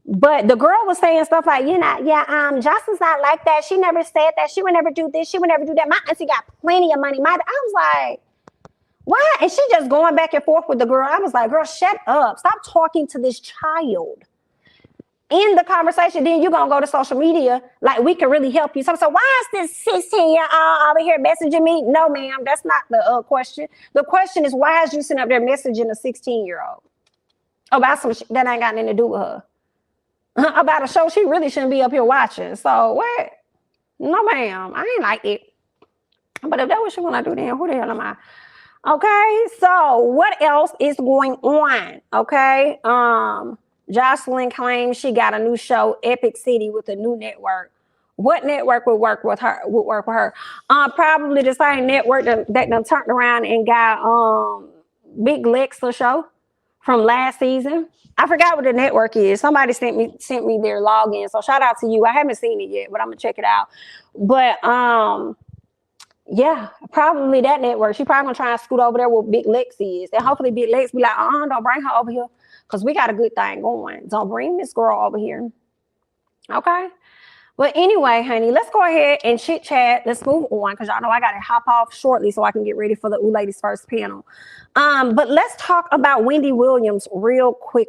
But the girl was saying stuff like, Joseline's not like that. She never said that. She would never do this. She would never do that. My auntie got plenty of money. I was like, what? And she just going back and forth with the girl. I was like, girl, shut up. Stop talking to this child. In the conversation, then you're going to go to social media like we can really help you. So why is this 16-year-old over here messaging me? No, ma'am, that's not the question. The question is, why is you sitting up there messaging a 16-year-old about some shit that ain't got nothing to do with her? About a show she really shouldn't be up here watching. So what? No, ma'am, I ain't like it. But if that's what you want to do, then who the hell am I? Okay, so what else is going on? Okay, Joseline claims she got a new show, Epic City, with a new network. What network would work with her? Probably the same network that done turned around and got Big Lexa show from last season. I forgot what the network is. Somebody sent me their login. So shout out to you. I haven't seen it yet, but I'm gonna check it out. But yeah, probably that network. She probably gonna try and scoot over there where Big Lex is. And hopefully Big Lex be like, don't bring her over here, because we got a good thing going. Don't bring this girl over here. Okay. But anyway, honey, let's go ahead and chit chat. Let's move on, because y'all know I got to hop off shortly so I can get ready for the Ooh Ladies First panel. But let's talk about Wendy Williams real quick,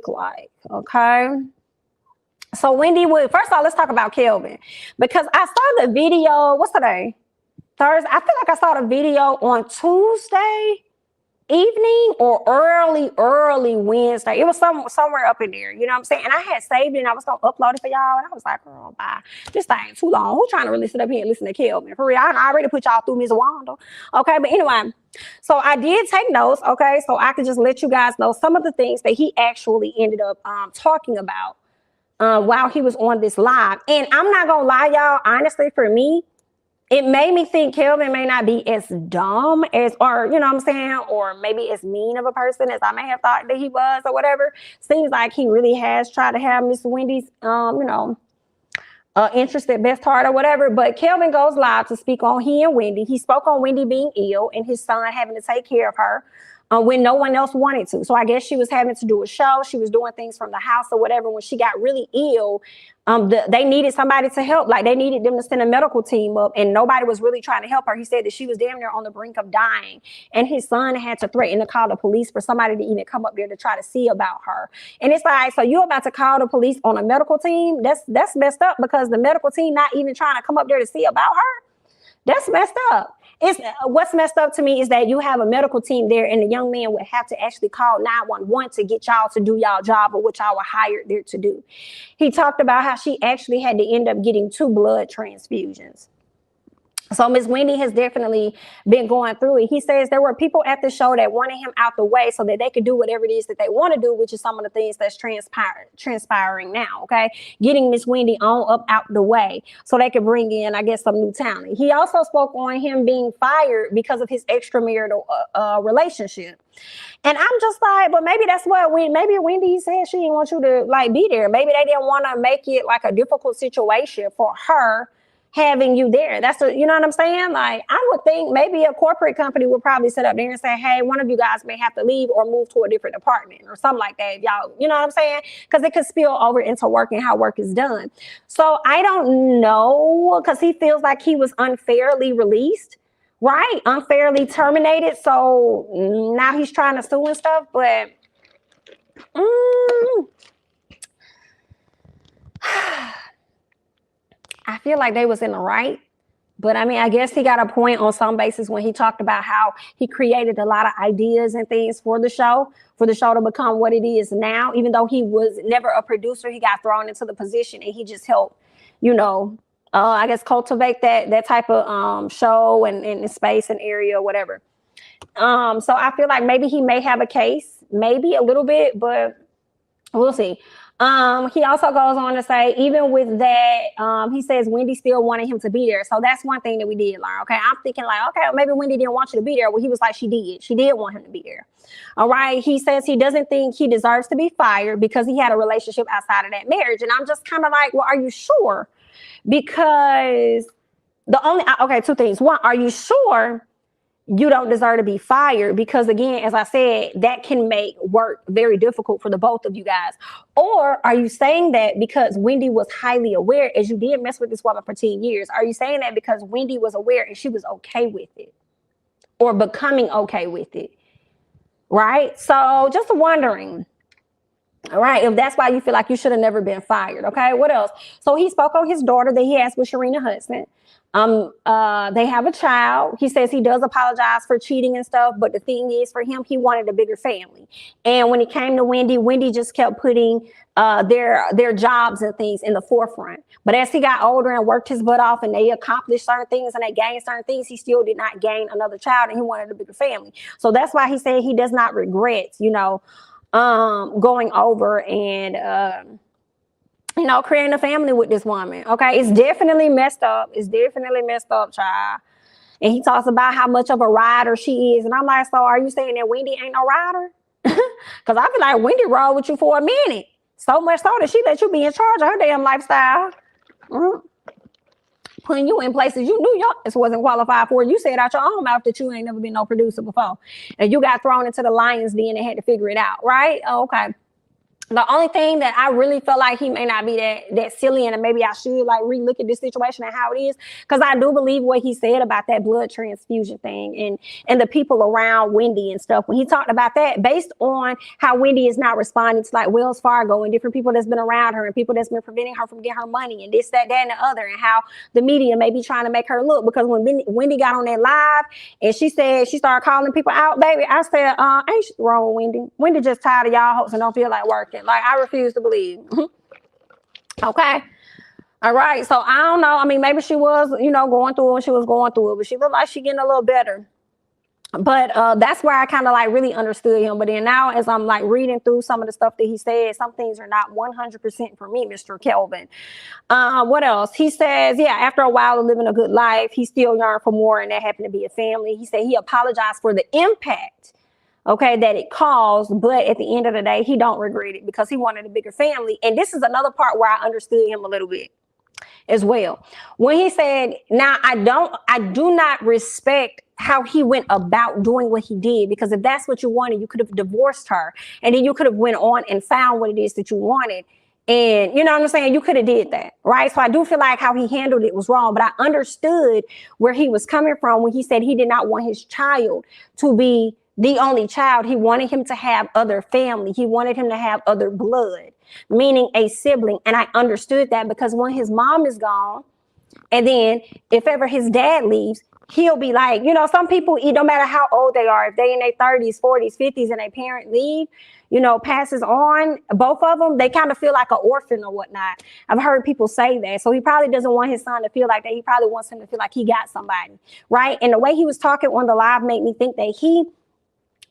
okay? So Wendy Williams, first of all, let's talk about Kelvin, because I saw the video, what's today? Thursday. I feel like I saw the video on Tuesday evening or early Wednesday. It was somewhere up in there, you know what I'm saying? And I had saved it and I was gonna upload it for y'all. And I was like, girl, bye. This thing too long. Who's trying to really sit up here and listen to Kelvin? For real, I already put y'all through Ms. Wanda. Okay, but anyway, so I did take notes, okay? So I could just let you guys know some of the things that he actually ended up talking about while he was on this live. And I'm not gonna lie, y'all, honestly, for me, it made me think Kelvin may not be as dumb as, or, you know what I'm saying, or maybe as mean of a person as I may have thought that he was or whatever. Seems like he really has tried to have Miss Wendy's, interest at best heart or whatever. But Kelvin goes live to speak on he and Wendy. He spoke on Wendy being ill and his son having to take care of her when no one else wanted to. So I guess she was having to do a show. She was doing things from the house or whatever. When she got really ill, they needed somebody to help. Like, they needed them to send a medical team up, and nobody was really trying to help her. He said that she was damn near on the brink of dying, and his son had to threaten to call the police for somebody to even come up there to try to see about her. And it's like, so you're about to call the police on a medical team? That's messed up, because the medical team not even trying to come up there to see about her. That's messed up. it's what's messed up to me is that you have a medical team there, and the young man would have to actually call 911 to get y'all to do y'all job or what y'all were hired there to do. He talked about how she actually had to end up getting 2 blood transfusions. So Miss Wendy has definitely been going through it. He says there were people at the show that wanted him out the way so that they could do whatever it is that they want to do, which is some of the things that's transpiring now, okay? Getting Miss Wendy on up out the way so they could bring in, I guess, some new talent. He also spoke on him being fired because of his extramarital relationship. And I'm just like, but maybe that's what maybe Wendy said she didn't want you to like be there. Maybe they didn't want to make it like a difficult situation for her having you there. That's you know what I'm saying? Like, I would think maybe a corporate company would probably sit up there and say, hey, one of you guys may have to leave or move to a different department or something like that. Y'all, you know what I'm saying? Because it could spill over into work and how work is done. So I don't know, because he feels like he was unfairly released, right? Unfairly terminated. So now he's trying to sue and stuff, but I feel like they was in the right, but I mean, I guess he got a point on some basis when he talked about how he created a lot of ideas and things for the show to become what it is now. Even though he was never a producer, he got thrown into the position and he just helped, you know, I guess cultivate that type of show and space and area or whatever. So I feel like maybe he may have a case, maybe a little bit, but we'll see. He also goes on to say, even with that, he says Wendy still wanted him to be there. So that's one thing that we did learn. Okay. I'm thinking like, okay, well, maybe Wendy didn't want you to be there. Well, he was like, she did want him to be there. All right. He says he doesn't think he deserves to be fired because he had a relationship outside of that marriage. And I'm just kind of like, well, are you sure? Because okay, 2 things. One, are you sure you don't deserve to be fired? Because again, as I said, that can make work very difficult for the both of you guys. Or are you saying that because Wendy was highly aware, as you did mess with this woman for 10 years, are you saying that because Wendy was aware and she was okay with it or becoming okay with it? Right? So just wondering. All right, if that's why you feel like you should have never been fired. Okay, what else? So he spoke on his daughter that he has with Sharina Hudson. They have a child. He says he does apologize for cheating and stuff, but the thing is, for him, he wanted a bigger family. And when it came to Wendy just kept putting their jobs and things in the forefront. But as he got older and worked his butt off and they accomplished certain things and they gained certain things, he still did not gain another child and he wanted a bigger family. So that's why he said he does not regret, you know, going over and you know, creating a family with this woman. Okay, it's definitely messed up. It's definitely messed up, child. And he talks about how much of a rider she is. And I'm like, so are you saying that Wendy ain't no rider? Because I feel like Wendy rode with you for a minute. So much so that she let you be in charge of her damn lifestyle. Putting you in places you knew your ass wasn't qualified for. You said out your own mouth that you ain't never been no producer before. And you got thrown into the lion's den and had to figure it out, right? Okay. The only thing that I really felt like he may not be that silly, and maybe I should like relook at this situation and how it is, because I do believe what he said about that blood transfusion thing and the people around Wendy and stuff. When he talked about that, based on how Wendy is not responding to like Wells Fargo and different people that's been around her and people that's been preventing her from getting her money and this, that, and the other, and how the media may be trying to make her look. Because when Wendy got on that live and she said she started calling people out, baby, I said, ain't shit wrong with Wendy. Wendy just tired of y'all hoes and don't feel like working. Like, I refuse to believe. Okay. All right. So I don't know. I mean, maybe she was, you know, going through what she was going through, but she looked like she getting a little better. But that's where I kind of like really understood him. But then now as I'm like reading through some of the stuff that he said, some things are not 100% for me, Mr. Kelvin. What else? He says, yeah, after a while of living a good life, he still yearned for more, and that happened to be a family. He said he apologized for the impact, okay, that it caused, but at the end of the day, he don't regret it because he wanted a bigger family. And this is another part where I understood him a little bit as well. When he said, now I do not respect how he went about doing what he did, because if that's what you wanted, you could have divorced her and then you could have went on and found what it is that you wanted. And you know what I'm saying? You could have did that, right? So I do feel like how he handled it was wrong, but I understood where he was coming from when he said he did not want his child to be the only child. He wanted him to have other family. He wanted him to have other blood, meaning a sibling. And I understood that because when his mom is gone, and then if ever his dad leaves, he'll be like, you know, some people, no matter how old they are, if they in their 30s, 40s, 50s, and their parent leave, you know, passes on, both of them, they kind of feel like an orphan or whatnot. I've heard people say that. So he probably doesn't want his son to feel like that. He probably wants him to feel like he got somebody, right? And the way he was talking on the live made me think that he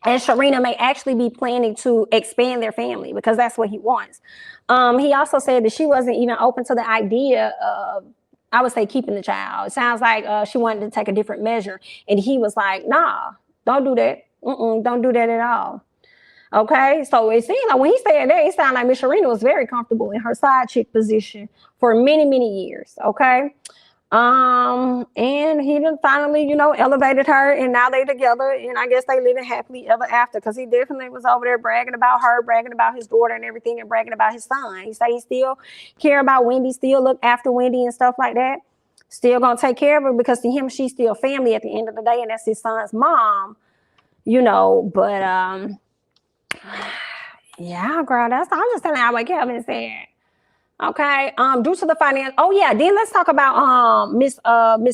and Sharina may actually be planning to expand their family because that's what he wants. He also said that she wasn't even open to the idea of, I would say, keeping the child. It sounds like she wanted to take a different measure. And he was like, nah, don't do that. Don't do that at all. Okay, so it seemed like when he said that, it sounded like Miss Sharina was very comfortable in her side chick position for many, many years. Okay. And he then finally, you know, elevated her, and now they together, and I guess they living happily ever after, because he definitely was over there bragging about her, bragging about his daughter and everything, and bragging about his son. He said he still care about Wendy, still look after Wendy and stuff like that. Still gonna take care of her, because to him, she's still family at the end of the day, and that's his son's mom, you know. But yeah, girl, I'm just telling you what Kelvin said. Okay, due to the finance, then let's talk about Miss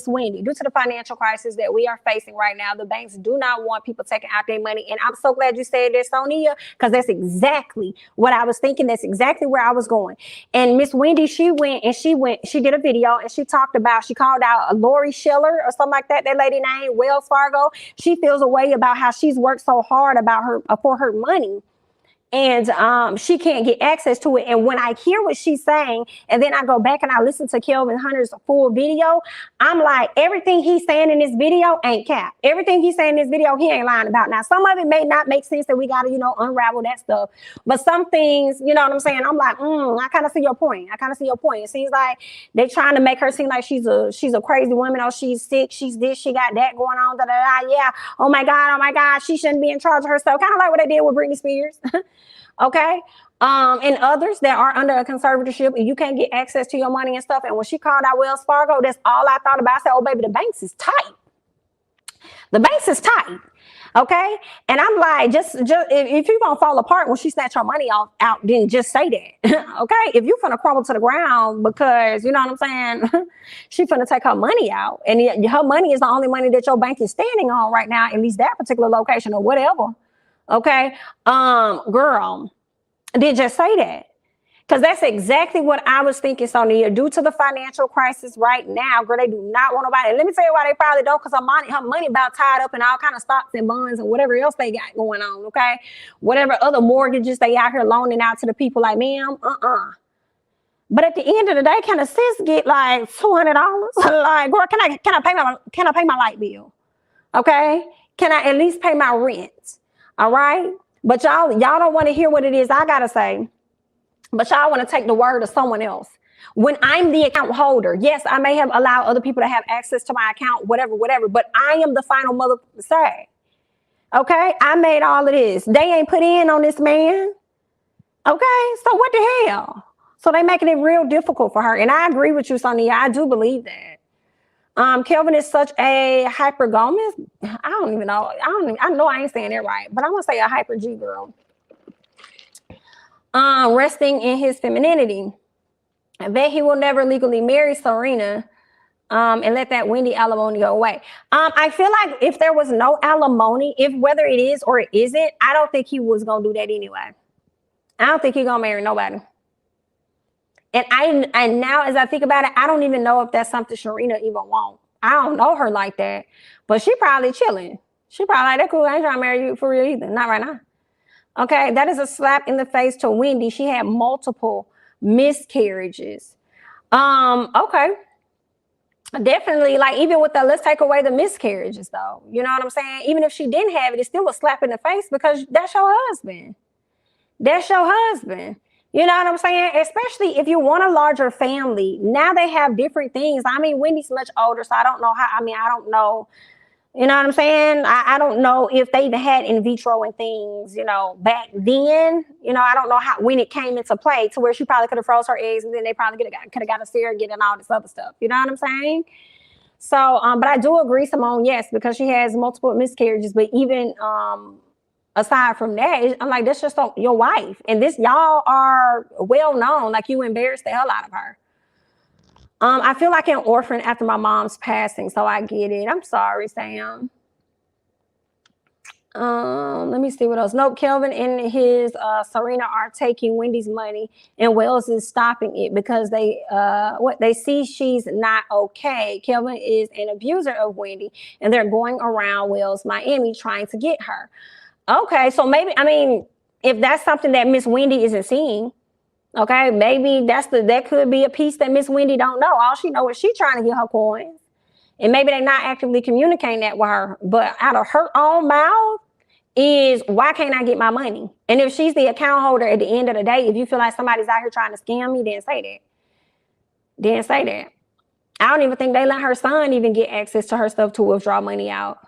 Wendy. Due to the financial crisis that we are facing right now, the banks do not want people taking out their money. And I'm so glad you said that, Sonia, because that's exactly what I was thinking. That's exactly where I was going. And Miss Wendy, she did a video, and she called out Lori Schiller or something like that. That lady named Wells Fargo. She feels a way about how she's worked so hard about her for her money. And she can't get access to it. And when I hear what she's saying, and then I go back and I listen to Kelvin Hunter's full video, I'm like, everything he's saying in this video ain't cap. Everything he's saying in this video, he ain't lying about. Now, some of it may not make sense that we got to, you know, unravel that stuff. But some things, you know what I'm saying? I'm like, I kind of see your point. It seems like they're trying to make her seem like she's a crazy woman, or she's sick, she's this, she got that going on, yeah. Oh my God, she shouldn't be in charge of herself. Kind of like what they did with Britney Spears. Okay. And others that are under a conservatorship, and you can't get access to your money and stuff. And when she called out Wells Fargo, that's all I thought about. I said, oh, baby, the banks is tight. The banks is tight. Okay. And I'm like, just if you're going to fall apart when she snatch her money out, then just say that. Okay. If you're going to crumble to the ground because, you know what I'm saying? She's going to take her money out, and her money is the only money that your bank is standing on right now, at least that particular location or whatever. Okay, girl, did just say that, because that's exactly what I was thinking, Sonia. Due to the financial crisis right now, girl, they do not want nobody. And let me tell you why they probably don't, because her money about tied up in all kind of stocks and bonds and whatever else they got going on. Okay, whatever other mortgages they out here loaning out to the people, like, ma'am, But at the end of the day, can a sis get like $200? Like, girl, can I pay my light bill? Okay, can I at least pay my rent? All right. But y'all don't want to hear what it is I got to say. But y'all want to take the word of someone else. When I'm the account holder, yes, I may have allowed other people to have access to my account, whatever, but I am the final mother say. Okay. I made all of this. They ain't put in on this man. Okay. So what the hell? So they making it real difficult for her. And I agree with you, Sonia. I do believe that. Kelvin is such a hypergamous. I don't even know. I know I ain't saying it right, but I'm gonna say a hyper G girl. Resting in his femininity. I bet he will never legally marry Serena, and let that Wendy alimony go away. I feel like if there was no alimony, whether it is or it isn't, I don't think he was gonna do that anyway. I don't think he's gonna marry nobody. And now as I think about it, I don't even know if that's something Sharina even wants. I don't know her like that, but she probably chilling. She probably like, that cool. I ain't trying to marry you for real either. Not right now. Okay. That is a slap in the face to Wendy. She had multiple miscarriages. Okay. Definitely, like, even with let's take away the miscarriages though. You know what I'm saying? Even if she didn't have it, it's still a slap in the face, because that's your husband. That's your husband. You know what I'm saying? Especially if you want a larger family. Now they have different things. I mean, Wendy's much older, so I don't know how. I mean, I don't know. You know what I'm saying? I don't know if they even had in vitro and things, you know, back then. You know, I don't know when it came into play to where she probably could have froze her eggs, and then they probably could have got a surrogate and all this other stuff. You know what I'm saying? So, but I do agree, Simone, yes, because she has multiple miscarriages. But even aside from that, I'm like, that's just your wife. And y'all are well known, like you embarrassed the hell out of her. I feel like an orphan after my mom's passing, so I get it. I'm sorry, Sam. Let me see what else. Nope, Kelvin and his Serena are taking Wendy's money, and Wells is stopping it because they see she's not okay. Kelvin is an abuser of Wendy, and they're going around Wells, Miami, trying to get her. Okay, so maybe, I mean, if that's something that Miss Wendy isn't seeing, okay, maybe that could be a piece that Miss Wendy don't know. All she knows is she trying to get her coins. And maybe they're not actively communicating that with her, but out of her own mouth is, why can't I get my money? And if she's the account holder at the end of the day, if you feel like somebody's out here trying to scam me, then say that. Then say that. I don't even think they let her son even get access to her stuff to withdraw money out.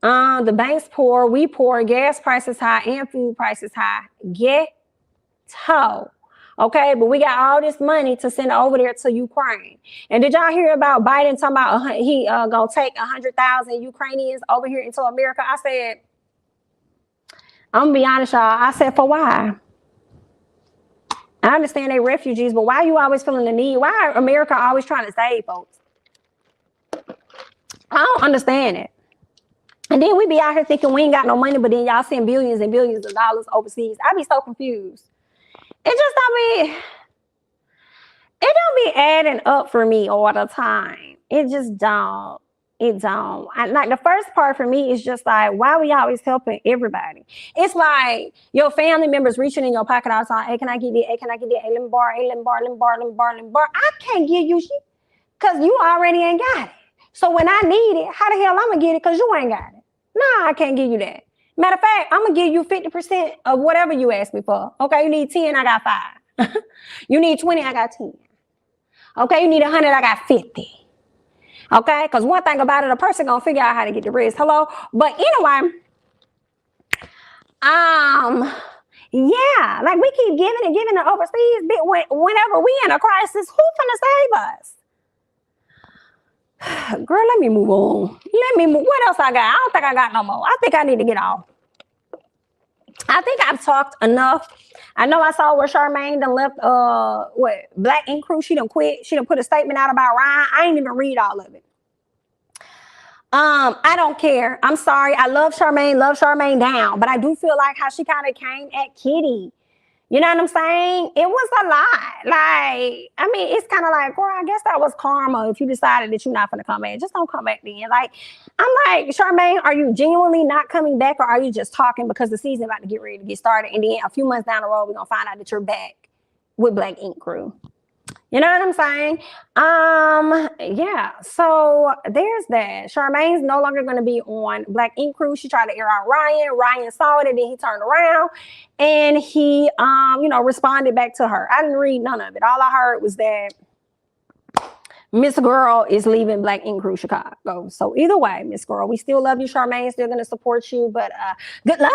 The bank's poor, we poor, gas prices high, and food prices high. Ghetto. Okay, but we got all this money to send over there to Ukraine. And did y'all hear about Biden talking about he gonna take 100,000 Ukrainians over here into America? I said, I'm gonna be honest, y'all. I said, for why? I understand they refugees, but why are you always feeling the need? Why are America always trying to save folks? I don't understand it. And then we be out here thinking we ain't got no money, but then y'all send billions and billions of dollars overseas. I be so confused. It don't be adding up for me all the time. It just don't. It don't. Like the first part for me is just like, why we always helping everybody? It's like your family members reaching in your pocket all the time. Hey, can I get it? Hey, can I get it? Hey, let me borrow. Hey, let me borrow. Let me borrow. Let me borrow. Let me borrow. I can't give you shit because you already ain't got it. So when I need it, how the hell I'm gonna get it? Because you ain't got it. Nah, I can't give you that. Matter of fact, I'm going to give you 50% of whatever you ask me for. Okay, you need 10, I got 5. You need 20, I got 10. Okay, you need 100, I got 50. Okay, because one thing about it, a person going to figure out how to get the rest. Hello? But anyway, yeah, like we keep giving and giving to overseas, but whenever we in a crisis, who finna save us? Girl, let me move on. Let me move. What else I got? I don't think I got no more. I think I need to get off. I think I've talked enough. I know I saw where Charmaine done left Black Ink Crew. She done quit. She done put a statement out about Ryan. I ain't even read all of it. I don't care. I'm sorry. I love Charmaine down, but I do feel like how she kind of came at Kitty. You know what I'm saying? It was a lot. Like, I mean, it's kind of like, girl, I guess that was karma if you decided that you're not going to come back. Just don't come back then. Like, I'm like, Charmaine, are you genuinely not coming back, or are you just talking because the season about to get ready to get started, and then a few months down the road, we're going to find out that you're back with Black Ink Crew? You know what I'm saying? Yeah, so there's that. Charmaine's no longer going to be on Black Ink Crew. She tried to air out Ryan. Ryan saw it, and then he turned around and he, responded back to her. I didn't read none of it. All I heard was that Miss Girl is leaving Black Ink Crew Chicago. So either way, Miss Girl, we still love you, Charmaine. Still going to support you, but good luck.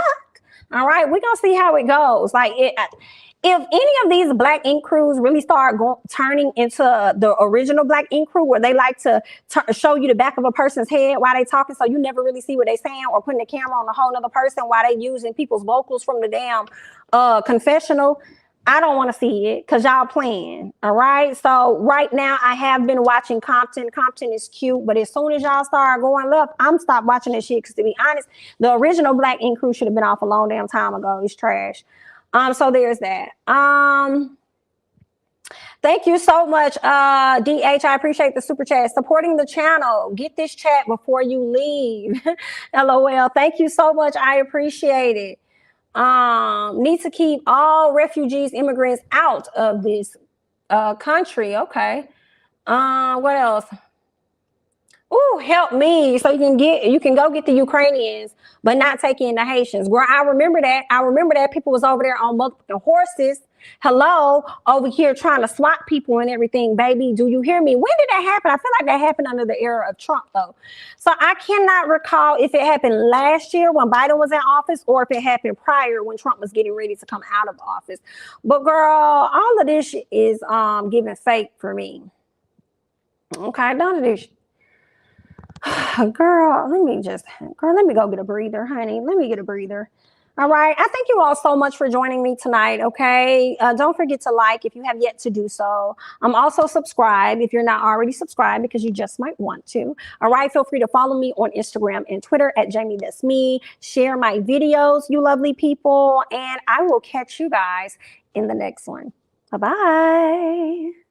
All right, we're going to see how it goes. Like, if any of these Black Ink Crews really start turning into the original Black Ink Crew, where they like to show you the back of a person's head while they talking, so you never really see what they saying, or putting the camera on a whole other person while they using people's vocals from the damn confessional, I don't want to see it because y'all playing. All right. So right now I have been watching Compton. Compton is cute, but as soon as y'all start going left, I'm stop watching that shit. Because to be honest, the original Black Ink Crew should have been off a long damn time ago. It's trash. So there's that. Thank you so much, DH. I appreciate the super chat. Supporting the channel. Get this chat before you leave. LOL. Thank you so much. I appreciate it. Need to keep all refugees, immigrants out of this country. Okay. What else? Ooh, help me. So you can go get the Ukrainians, but not take in the Haitians. Girl, I remember that. People was over there on multiple horses. Hello, over here trying to swat people and everything, baby. Do you hear me? When did that happen? I feel like that happened under the era of Trump, though. So I cannot recall if it happened last year when Biden was in office, or if it happened prior when Trump was getting ready to come out of office. But girl, all of this is giving fake for me. Okay, none of this. Girl, let me go get a breather, honey. Let me get a breather. All right. I thank you all so much for joining me tonight. Okay. Don't forget to like if you have yet to do so. Also subscribe if you're not already subscribed, because you just might want to. All right. Feel free to follow me on Instagram and Twitter at jamithatsme. Share my videos, you lovely people. And I will catch you guys in the next one. Bye-bye.